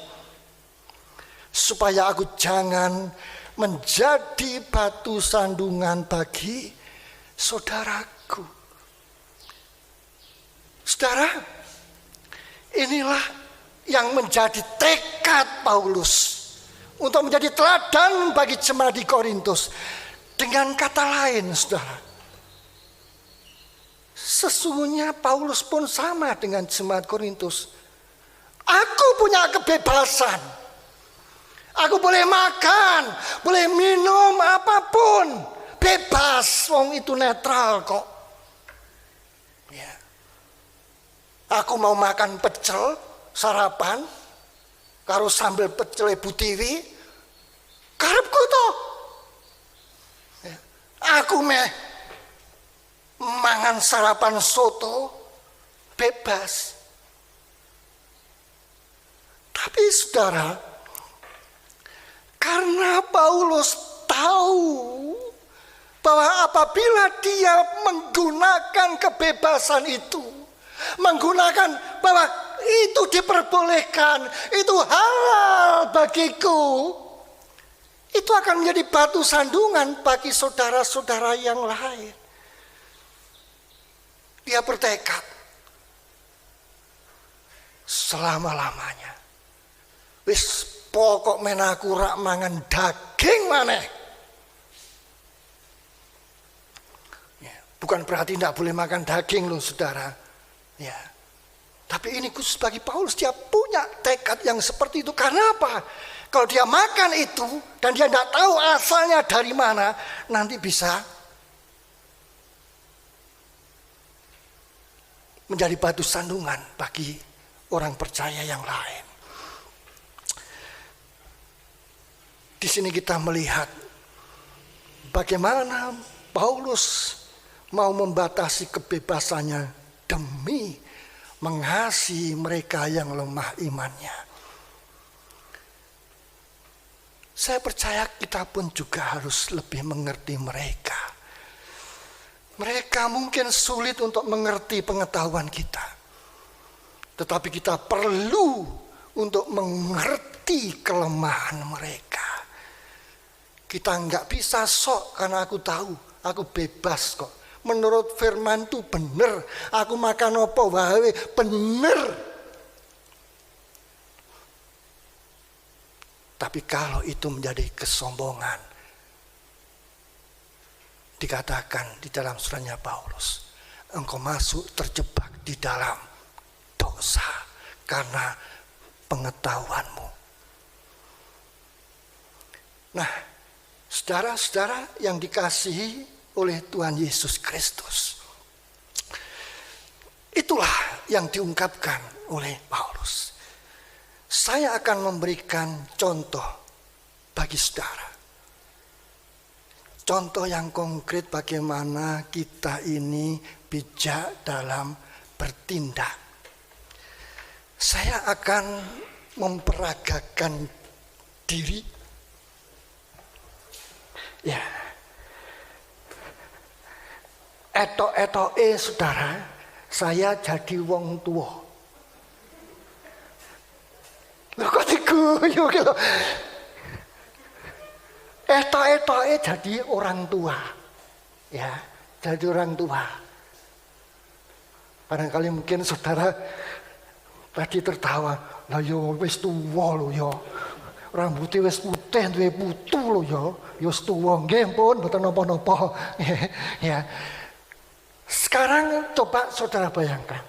supaya aku jangan menjadi batu sandungan bagi saudaraku. Saudara, inilah yang menjadi tekad Paulus untuk menjadi teladan bagi jemaat di Korintus. Dengan kata lain, saudara, sesungguhnya Paulus pun sama dengan jemaat Korintus. Aku punya kebebasan. Aku boleh makan, boleh minum apapun, bebas. Wong itu netral kok. Ya. Aku mau makan pecel sarapan karo sambal pecel Ibu Tiwi, karepku toh. Ya. Aku mangan sarapan soto bebas. Tapi saudara, karena Paulus tahu bahwa apabila dia menggunakan kebebasan itu, menggunakan bahwa itu diperbolehkan, itu halal bagiku, itu akan menjadi batu sandungan bagi saudara-saudara yang lain. Dia bertekad selama-lamanya. Wis pokok menaku rak mangan daging maneh. Ya, bukan berarti tidak boleh makan daging loh saudara. Ya. Tapi ini khusus bagi Paulus, dia punya tekad yang seperti itu. Karena apa? Kalau dia makan itu dan dia tidak tahu asalnya dari mana, nanti bisa menjadi batu sandungan bagi orang percaya yang lain. Di sini kita melihat bagaimana Paulus mau membatasi kebebasannya demi mengasihi mereka yang lemah imannya. Saya percaya kita pun juga harus lebih mengerti mereka. Mereka mungkin sulit untuk mengerti pengetahuan kita. Tetapi kita perlu untuk mengerti kelemahan mereka. Kita nggak bisa sok karena aku tahu, aku bebas kok. Menurut firman itu benar. Aku makan apa wae benar. Tapi kalau itu menjadi kesombongan, dikatakan di dalam suratnya Paulus, engkau masuk terjebak di dalam dosa karena pengetahuanmu. Nah, saudara-saudara yang dikasihi oleh Tuhan Yesus Kristus, itulah yang diungkapkan oleh Paulus. Saya akan memberikan contoh bagi saudara. Contoh yang konkret bagaimana kita ini bijak dalam bertindak. Saya akan memperagakan diri. Ya. Etok-etoke saudara, saya jadi wong tua. Loh kok diguyu gitu. Etok-etoke jadi orang tua. Ya, jadi orang tua. Barangkali mungkin saudara tadi tertawa, lah yo wis tuwa lho yo. Rambutnya wis putih, duwe putu lho yo. Yo wis tuwa nggih pun mboten napa-napa. Ya. Sekarang coba saudara bayangkan.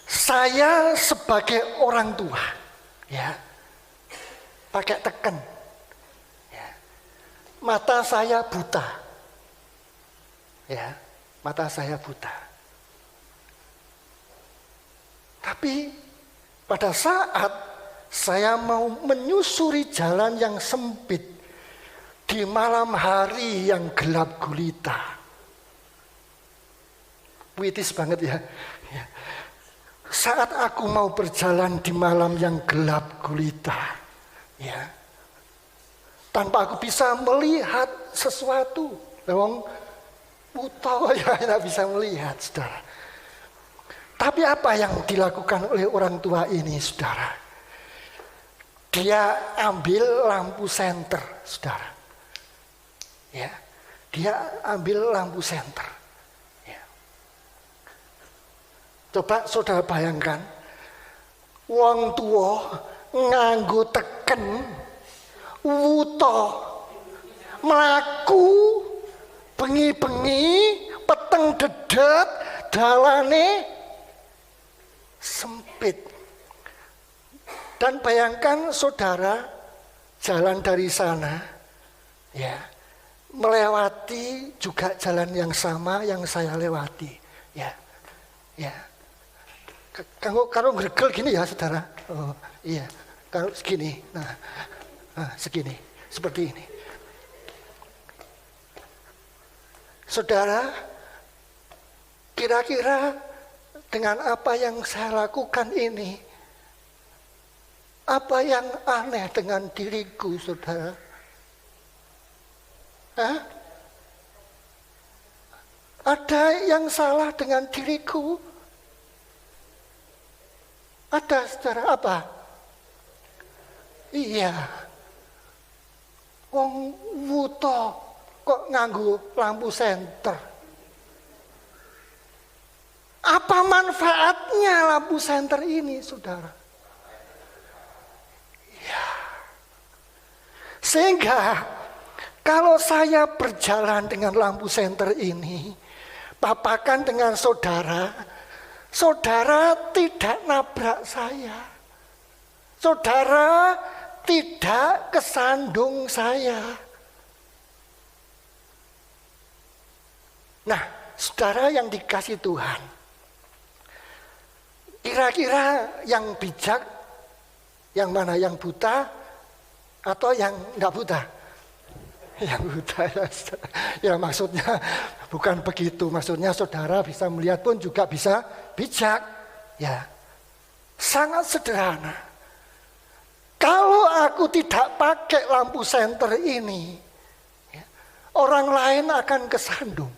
Saya sebagai orang tua, ya, pakai teken, ya, mata saya buta, ya, mata saya buta. Tapi pada saat saya mau menyusuri jalan yang sempit di malam hari yang gelap gulita, puitis banget ya. Saat aku mau berjalan di malam yang gelap gulita, ya, tanpa aku bisa melihat sesuatu, dong, buta ya tidak bisa melihat, saudara. Tapi apa yang dilakukan oleh orang tua ini, saudara? Dia ambil lampu senter, saudara. Ya, dia ambil lampu senter. Coba saudara bayangkan, wong tua nganggo teken, wuto, mlaku, bengi-bengi, peteng dedet, dalane sempit. Dan bayangkan saudara jalan dari sana, ya, melewati juga jalan yang sama yang saya lewati, ya, ya. Kalau ngregel gini ya saudara, oh iya, kalau segini, nah segini, seperti ini. Saudara, kira-kira dengan apa yang saya lakukan ini, apa yang aneh dengan diriku, saudara? Hah? Ada yang salah dengan diriku? Ada, saudara, apa? Iya. Wong wuta kok nganggo lampu senter. Apa manfaatnya lampu senter ini, saudara? Ya. Sehingga kalau saya berjalan dengan lampu senter ini, papakan dengan saudara, saudara tidak nabrak saya. Saudara tidak kesandung saya. Nah, saudara yang dikasih Tuhan, kira-kira yang bijak, yang mana, yang buta atau yang enggak buta? Yang buta ya maksudnya bukan begitu. Maksudnya saudara bisa melihat pun juga bisa bijak. Ya, sangat sederhana. Kalau aku tidak pakai lampu senter ini, orang lain akan kesandung.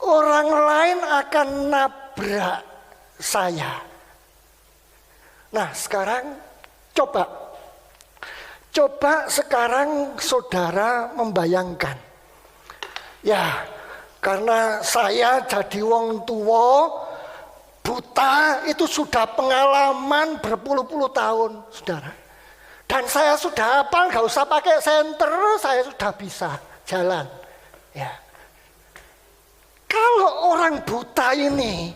Orang lain akan nabrak saya. Nah, sekarang coba sekarang saudara membayangkan. Ya, karena saya jadi wong tua, buta itu sudah pengalaman berpuluh-puluh tahun, saudara. Dan saya sudah hafal, gak usah pakai senter, saya sudah bisa jalan. Ya. Kalau orang buta ini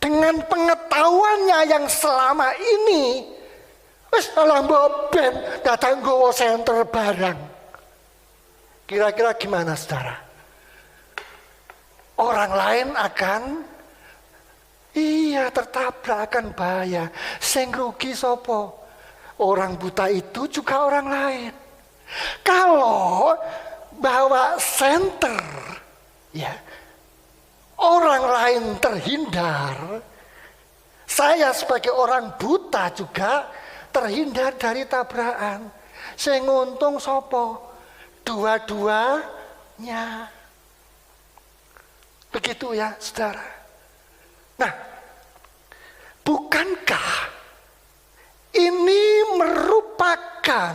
dengan pengetahuannya yang selama ini, wis alah ben datang nggawa senter barang. Kira-kira gimana, saudara? Orang lain akan tertabrak, akan bahaya. Sing rugi sapa? Orang buta itu juga orang lain. Kalau bawa senter, ya, orang lain terhindar. Saya sebagai orang buta juga terhindar dari tabrakan. Sing untung sapa? Dua-duanya. Begitu ya, saudara. Nah, bukankah ini merupakan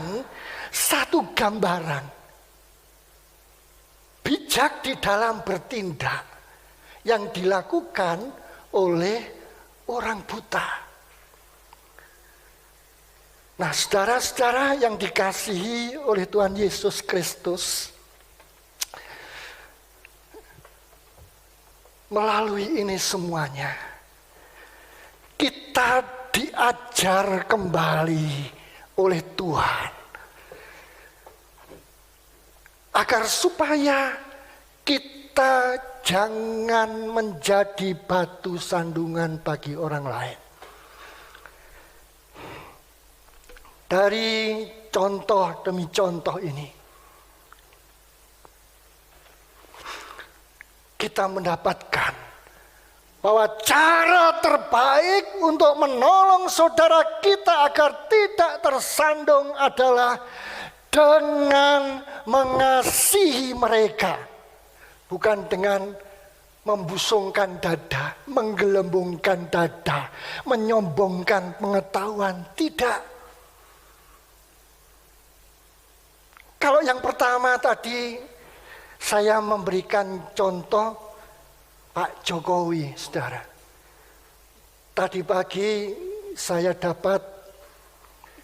satu gambaran bijak di dalam bertindak yang dilakukan oleh orang buta? Nah, saudara-saudara yang dikasihi oleh Tuhan Yesus Kristus, melalui ini semuanya, kita diajar kembali oleh Tuhan agar supaya kita jangan menjadi batu sandungan bagi orang lain. Dari contoh demi contoh ini, kita mendapatkan bahwa cara terbaik untuk menolong saudara kita agar tidak tersandung adalah dengan mengasihi mereka. Bukan dengan membusungkan dada, menggelembungkan dada, menyombongkan pengetahuan. Tidak. Kalau yang pertama tadi saya memberikan contoh Pak Jokowi, saudara. Tadi pagi saya dapat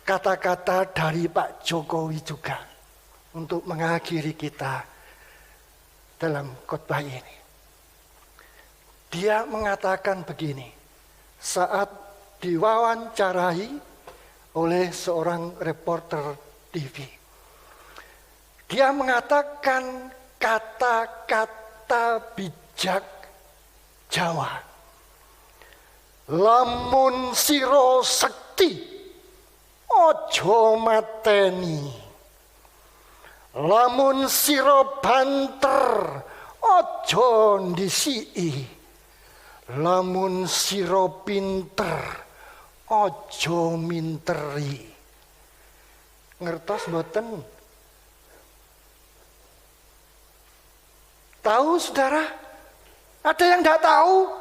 kata-kata dari Pak Jokowi juga untuk mengakhiri kita dalam khotbah ini. Dia mengatakan begini saat diwawancarai oleh seorang reporter TV. Dia mengatakan kata-kata bijak Jawa. Lamun siro sekti, ojo mateni. Lamun siro banter, ojo ndisiki. Lamun siro pinter, ojo minteri. Ngertos mboten? Tahu, saudara? Ada yang tidak tahu?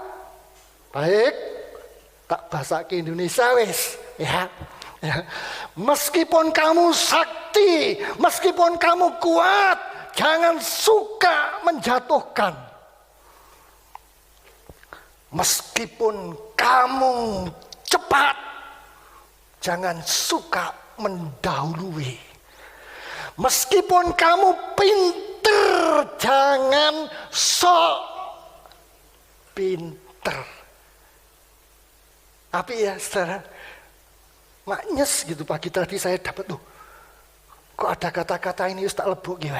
Baik, tak bahasa ke Indonesia wis, ya. Meskipun kamu sakti hati. Meskipun kamu kuat, jangan suka menjatuhkan. Meskipun kamu cepat, jangan suka mendahului. Meskipun kamu pinter, jangan sok pinter. Tapi ya saudara, maknyes gitu pagi tadi saya dapat tuh. Kok ada kata-kata ini tak lebuk gitu.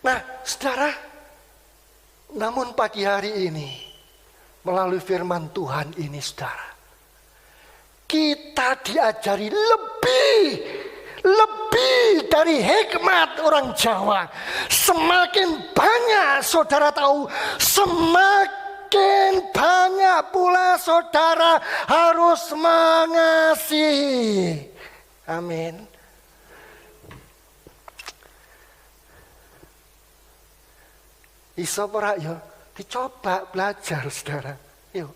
Nah saudara, namun pagi hari ini melalui firman Tuhan ini saudara, kita diajari lebih dari hikmat orang Jawa. Semakin banyak saudara tahu, semakin banyak pula saudara harus mengasihi. Amin. Iso ora yo, dicoba belajar saudara. Yuk.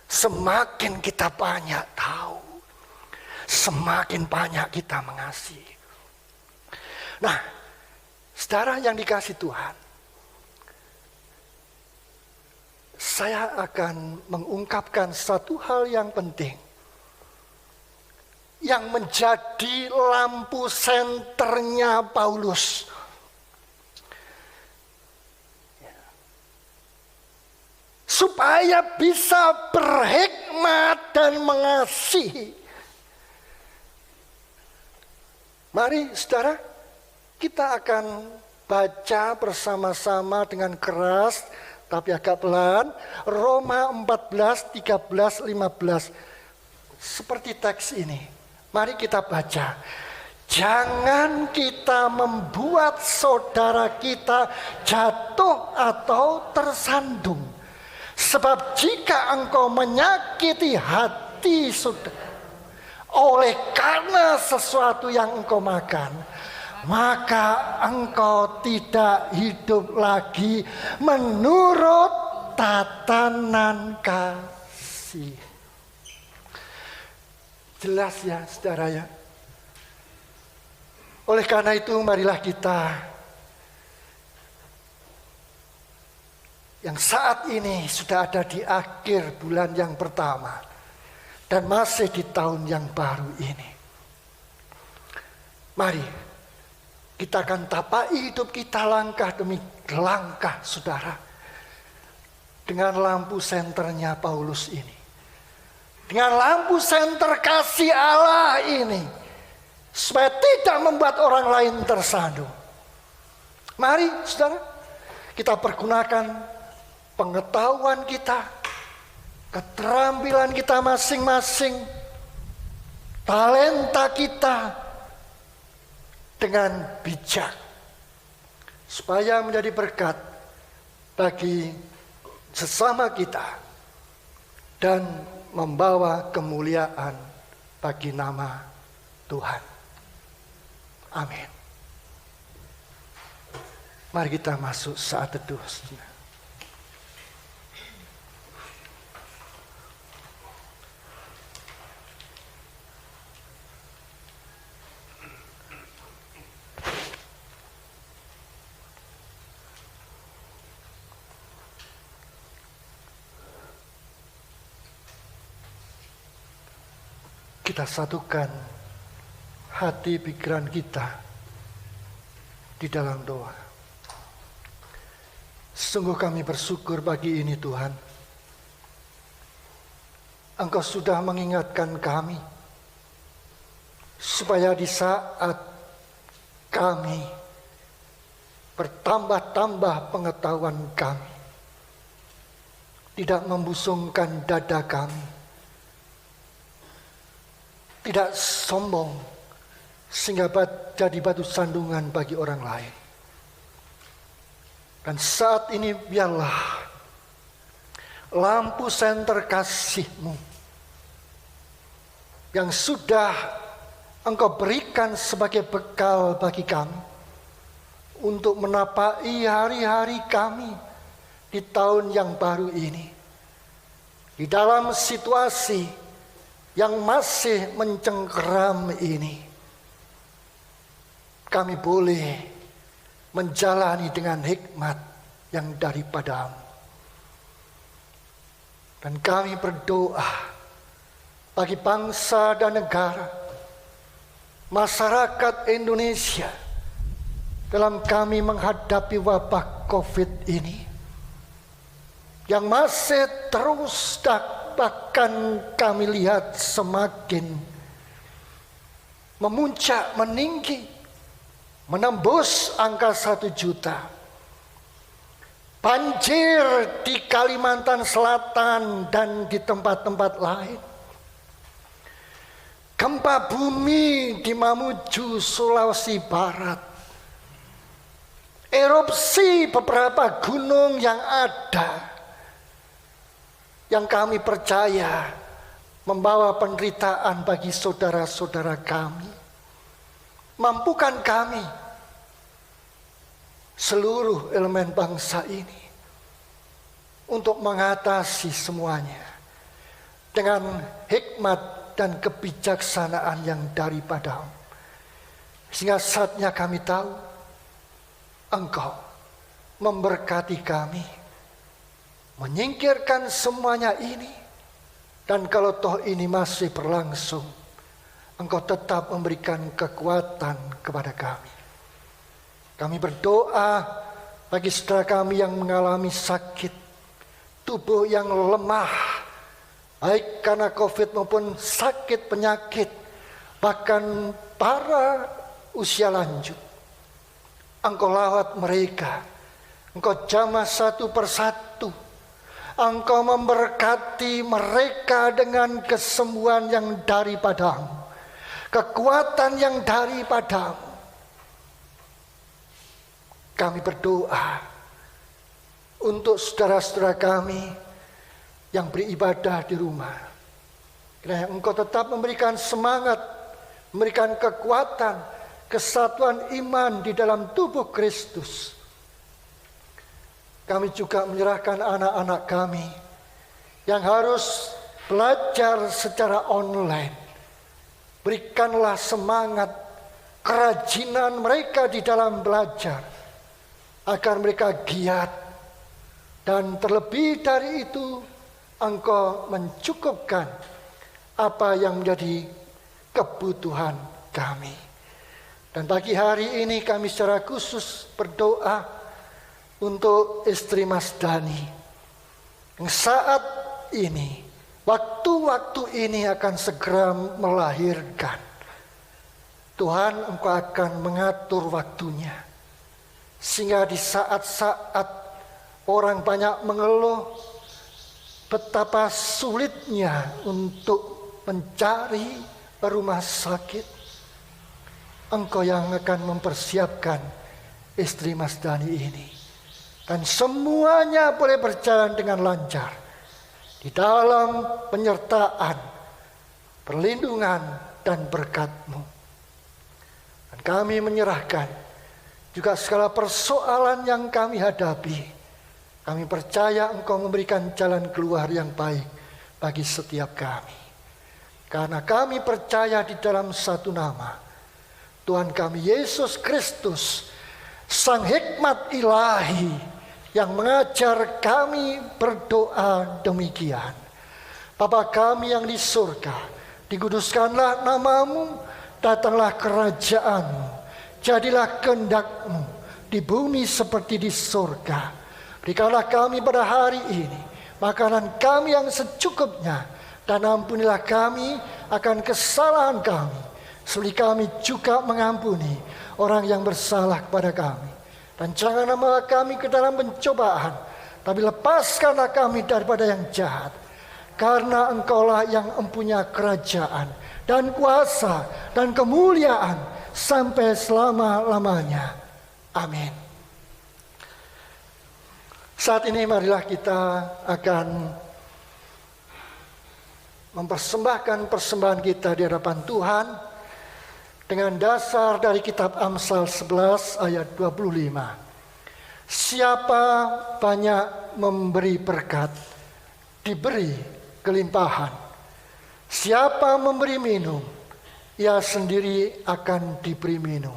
Semakin kita banyak tahu, semakin banyak kita mengasihi. Nah, saudara yang dikasih Tuhan, saya akan mengungkapkan satu hal yang penting, yang menjadi lampu senternya Paulus. Supaya bisa berhikmat dan mengasihi. Mari saudara, kita akan baca bersama-sama dengan keras tapi agak pelan. Roma 14, 13, 15. Seperti teks ini. Mari kita baca. Jangan kita membuat saudara kita jatuh atau tersandung. Sebab jika engkau menyakiti hati saudara oleh karena sesuatu yang engkau makan, maka engkau tidak hidup lagi menurut tatanan kasih. Jelas ya saudara ya. Oleh karena itu marilah kita yang saat ini sudah ada di akhir bulan yang pertama dan masih di tahun yang baru ini. Mari kita akan tapai hidup kita langkah demi langkah saudara, dengan lampu senternya Paulus ini, dengan lampu senter kasih Allah ini, supaya tidak membuat orang lain tersandung. Mari saudara, kita pergunakan pengetahuan kita, keterampilan kita masing-masing, talenta kita dengan bijak, supaya menjadi berkat bagi sesama kita dan membawa kemuliaan bagi nama Tuhan. Amin. Mari kita masuk saat teduh. Kita satukan hati pikiran kita di dalam doa. Sungguh kami bersyukur pagi ini Tuhan. Engkau sudah mengingatkan kami supaya di saat kami bertambah-tambah pengetahuan kami, tidak membusungkan dada kami, tidak sombong sehingga jadi batu sandungan bagi orang lain. Dan saat ini biarlah lampu senter kasih-Mu yang sudah Engkau berikan sebagai bekal bagi kami untuk menapai hari-hari kami di tahun yang baru ini, di dalam situasi yang masih mencengkeram ini, kami boleh menjalani dengan hikmat yang daripada-Mu. Dan kami berdoa bagi bangsa dan negara, masyarakat Indonesia dalam kami menghadapi wabah COVID ini yang masih terus bahkan kami lihat semakin memuncak, meninggi, menembus angka 1 juta. Banjir di Kalimantan Selatan dan di tempat-tempat lain. Gempa bumi di Mamuju, Sulawesi Barat. Erupsi beberapa gunung yang ada, yang kami percaya membawa penderitaan bagi saudara-saudara kami. Mampukan kami, seluruh elemen bangsa ini, untuk mengatasi semuanya dengan hikmat dan kebijaksanaan yang daripada-Mu. Sehingga saatnya kami tahu Engkau memberkati kami, menyingkirkan semuanya ini, dan kalau toh ini masih berlangsung, Engkau tetap memberikan kekuatan kepada kami. Kami berdoa bagi saudara kami yang mengalami sakit, tubuh yang lemah, baik karena COVID maupun sakit penyakit, bahkan para usia lanjut. Engkau lawat mereka, Engkau jamah satu persatu. Engkau memberkati mereka dengan kesembuhan yang daripada-Mu, kekuatan yang daripada-Mu. Kami berdoa untuk saudara-saudara kami yang beribadah di rumah. Kiranya Engkau tetap memberikan semangat, memberikan kekuatan, kesatuan iman di dalam tubuh Kristus. Kami juga menyerahkan anak-anak kami yang harus belajar secara online. Berikanlah semangat, kerajinan mereka di dalam belajar, agar mereka giat. Dan terlebih dari itu, Engkau mencukupkan apa yang menjadi kebutuhan kami. Dan pagi hari ini kami secara khusus berdoa untuk istri Mas Dani, yang saat ini, waktu-waktu ini akan segera melahirkan. Tuhan, Engkau akan mengatur waktunya, sehingga di saat-saat orang banyak mengeluh betapa sulitnya untuk mencari rumah sakit, Engkau yang akan mempersiapkan istri Mas Dani ini. Dan semuanya boleh berjalan dengan lancar di dalam penyertaan, perlindungan, dan berkat-Mu. Dan kami menyerahkan juga segala persoalan yang kami hadapi. Kami percaya Engkau memberikan jalan keluar yang baik bagi setiap kami. Karena kami percaya di dalam satu nama, Tuhan kami Yesus Kristus, Sang Hikmat Ilahi, yang mengajar kami berdoa demikian. Bapa kami yang di surga, dikuduskanlah nama-Mu, datanglah kerajaan-Mu, jadilah kehendak-Mu di bumi seperti di surga. Berikanlah kami pada hari ini makanan kami yang secukupnya, dan ampunilah kami akan kesalahan kami, seperti kami juga mengampuni orang yang bersalah kepada kami. Dan jangan membawa kami ke dalam pencobaan, tapi lepaskanlah kami daripada yang jahat. Karena Engkaulah yang mempunyai kerajaan dan kuasa dan kemuliaan sampai selama-lamanya. Amin. Saat ini marilah kita akan mempersembahkan persembahan kita di hadapan Tuhan dengan dasar dari kitab Amsal 11 ayat 25. Siapa banyak memberi berkat, diberi kelimpahan. Siapa memberi minum, ia sendiri akan diberi minum.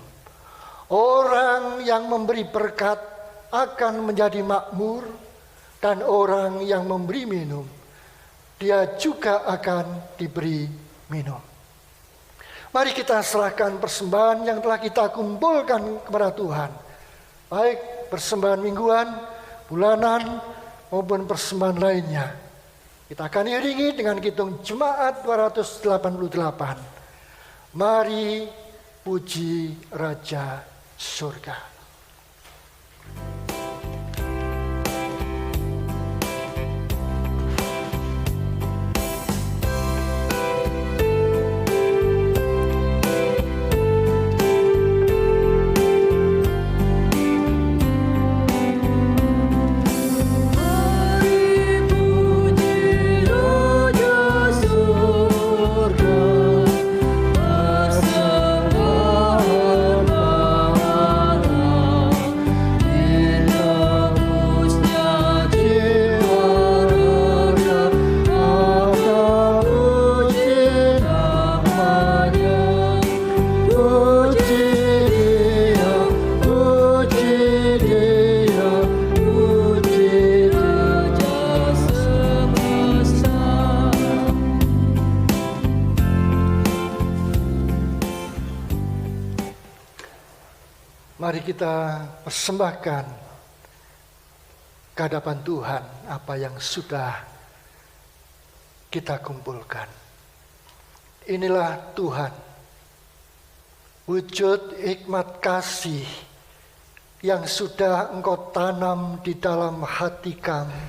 Orang yang memberi berkat akan menjadi makmur, dan orang yang memberi minum, dia juga akan diberi minum. Mari kita serahkan persembahan yang telah kita kumpulkan kepada Tuhan. Baik persembahan mingguan, bulanan, maupun persembahan lainnya. Kita akan iringi dengan kitung jemaat 288. Mari puji Raja Surga. Mari kita persembahkan ke hadapan Tuhan apa yang sudah kita kumpulkan. Inilah Tuhan, wujud hikmat kasih yang sudah Engkau tanam di dalam hati kami,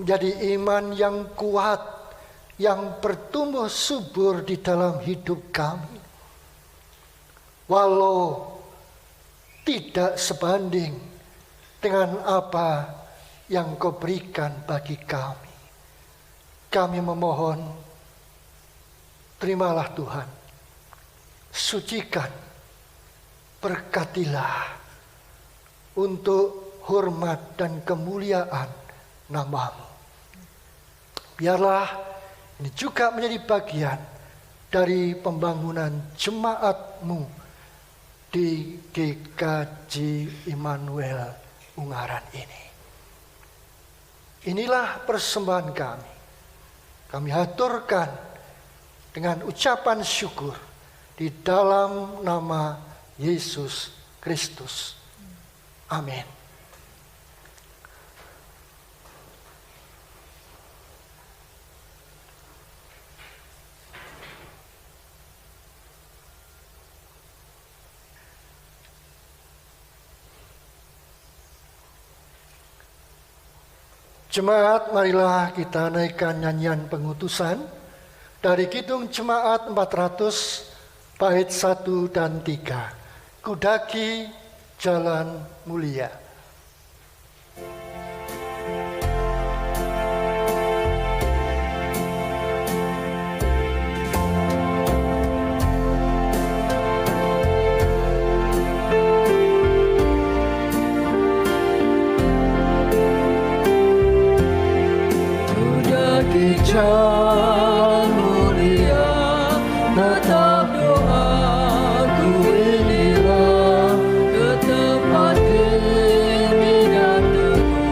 menjadi iman yang kuat, yang bertumbuh subur di dalam hidup kami. Walau tidak sebanding dengan apa yang Kau berikan bagi kami, kami memohon, terimalah Tuhan, sucikan, berkatilah untuk hormat dan kemuliaan nama-Mu. Biarlah ini juga menjadi bagian dari pembangunan jemaat-Mu di GKJ Immanuel Ungaran ini. Inilah persembahan kami. Kami haturkan dengan ucapan syukur di dalam nama Yesus Kristus. Amin. Jemaat, marilah kita naikkan nyanyian pengutusan dari Kidung Jemaat 400 bait 1 dan 3. Kudaki Jalan Mulia. Jalan mulia, tetap doaku inilah, ke tempat kami dan teguh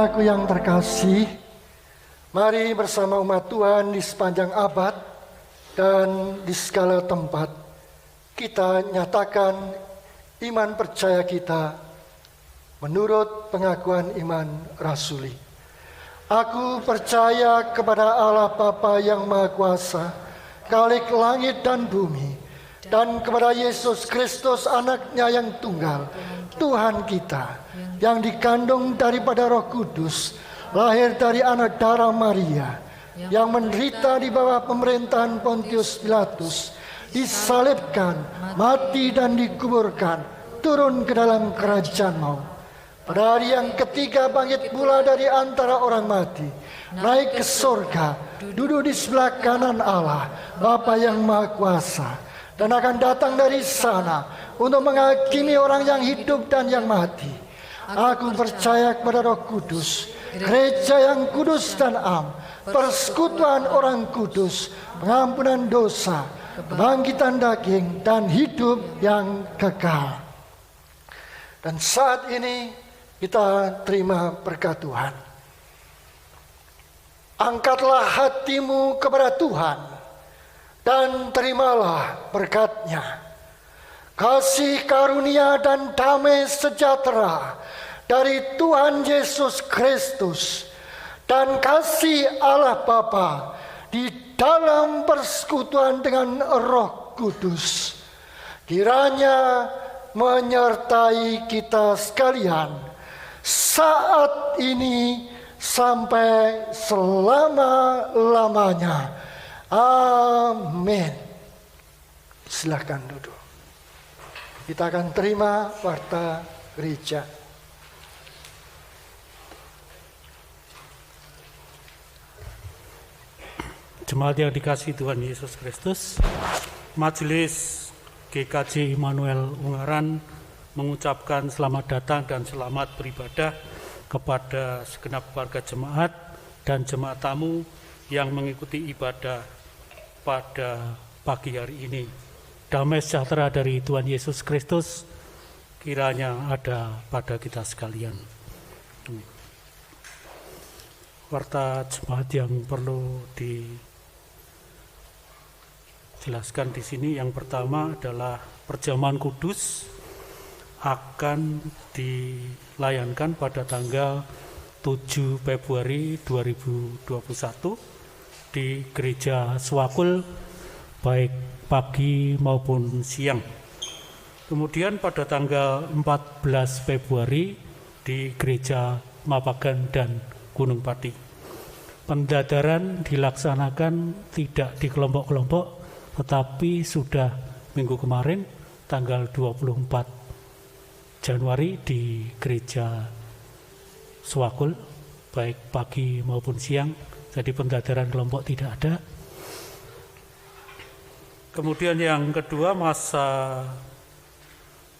Saudaraku yang terkasih, mari bersama umat Tuhan di sepanjang abad dan di segala tempat kita nyatakan iman percaya kita menurut pengakuan iman rasuli. Aku percaya kepada Allah Bapa yang Maha Kuasa, Khalik langit dan bumi, dan kepada Yesus Kristus anaknya yang tunggal, Tuhan kita, yang dikandung daripada Roh Kudus, lahir dari anak darah Maria, yang menderita di bawah pemerintahan Pontius Pilatus, disalibkan, mati dan dikuburkan, turun ke dalam kerajaan maut. Pada hari yang ketiga bangkit pula dari antara orang mati, naik ke surga, duduk di sebelah kanan Allah, Bapa yang Maha Kuasa, dan akan datang dari sana untuk menghakimi orang yang hidup dan yang mati. Aku percaya kepada Roh Kudus, gereja yang kudus dan am, persekutuan orang kudus, pengampunan dosa, kebangkitan daging, dan hidup yang kekal. Dan saat ini kita terima berkat Tuhan. Angkatlah hatimu kepada Tuhan dan terimalah berkat-Nya. Kasih karunia dan damai sejahtera dari Tuhan Yesus Kristus dan kasih Allah Bapa di dalam persekutuan dengan Roh Kudus kiranya menyertai kita sekalian saat ini sampai selama-lamanya. Amin. Silakan duduk. Kita akan terima warta gereja. Jemaat yang dikasihi Tuhan Yesus Kristus, Majelis GKJ Immanuel Ungaran mengucapkan selamat datang dan selamat beribadah kepada segenap warga jemaat dan jemaat tamu yang mengikuti ibadah pada pagi hari ini. Damai sejahtera dari Tuhan Yesus Kristus kiranya ada pada kita sekalian. Warta jemaat yang perlu dijelaskan di sini, yang pertama adalah perjamuan kudus akan dilayankan pada tanggal 7 Februari 2021 di Gereja Swakul, baik pagi maupun siang. Kemudian pada tanggal 14 Februari di Gereja Mapagan dan Gunung Pati. Pendadaran dilaksanakan tidak di kelompok-kelompok, tetapi sudah minggu kemarin tanggal 24 Januari di Gereja Swakul, baik pagi maupun siang, jadi pendadaran kelompok tidak ada. Kemudian yang kedua, masa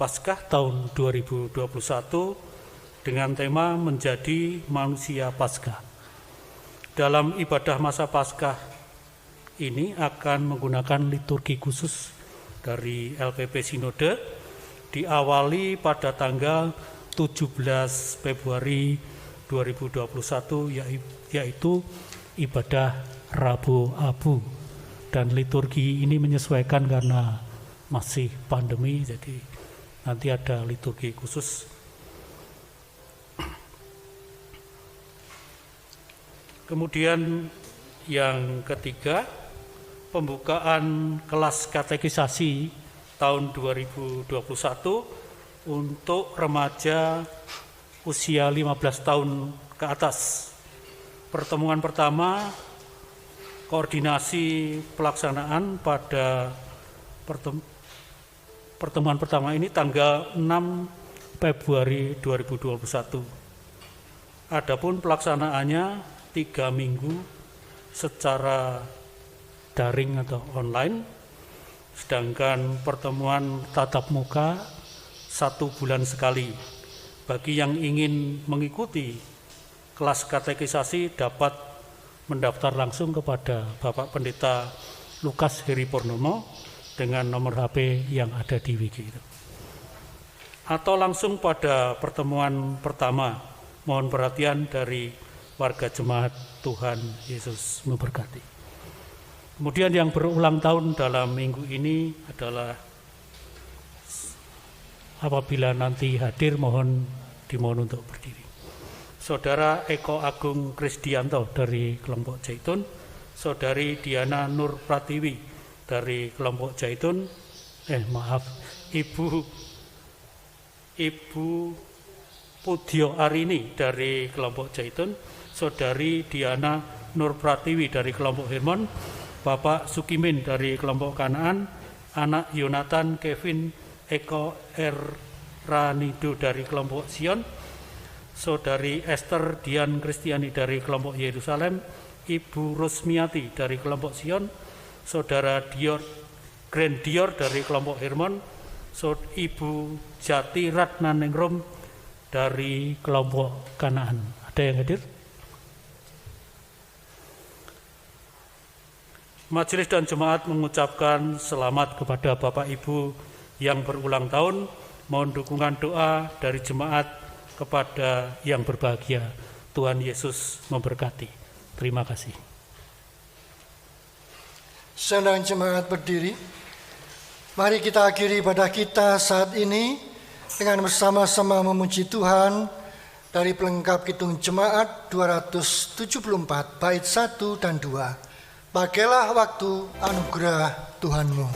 Paskah tahun 2021 dengan tema menjadi manusia Paskah. Dalam ibadah masa Paskah ini akan menggunakan liturgi khusus dari LPP Sinode, diawali pada tanggal 17 Februari 2021 yaitu ibadah Rabu Abu, dan liturgi ini menyesuaikan karena masih pandemi, jadi nanti ada liturgi khusus. Kemudian yang ketiga, pembukaan kelas katekisasi tahun 2021 untuk remaja usia 15 tahun ke atas. Pertemuan pertama, koordinasi pelaksanaan pada pertemuan pertama ini tanggal 6 Februari 2021. Adapun pelaksanaannya 3 minggu secara daring atau online. Sedangkan pertemuan tatap muka 1 bulan sekali. Bagi yang ingin mengikuti kelas katekisasi dapat mendaftar langsung kepada Bapak Pendeta Lukas Heri Purnomo dengan nomor HP yang ada di wiki itu. Atau langsung pada pertemuan pertama Mohon perhatian dari warga jemaat. Tuhan Yesus memberkati. Kemudian yang berulang tahun dalam minggu ini adalah, apabila nanti hadir dimohon untuk berdiri. Saudara Eko Agung Krisdianto dari kelompok Zaitun, Saudari Diana Nur Pratiwi dari kelompok Zaitun, Ibu Pudyo Arini dari kelompok Zaitun, Saudari Diana Nur Pratiwi dari kelompok Hermon, Bapak Sukimin dari kelompok Kanaan, anak Yonatan Kevin Eko Ranido dari kelompok Sion, Saudari Esther Dian Kristiani dari kelompok Yerusalem, Ibu Rusmiati dari kelompok Sion, Saudara Grand Dior dari kelompok Hermon, Ibu Jati Ratnaningrum dari kelompok Kanaan. Ada yang hadir? Majelis dan jemaat mengucapkan selamat kepada Bapak Ibu yang berulang tahun. Mohon dukungan doa dari jemaat kepada yang berbahagia. Tuhan Yesus memberkati. Terima kasih. Sedang jemaat berdiri, mari kita akhiri ibadah kita saat ini dengan bersama-sama memuji Tuhan dari pelengkap Kidung Jemaat 274 bait 1 dan 2. Pakailah waktu anugerah Tuhanmu.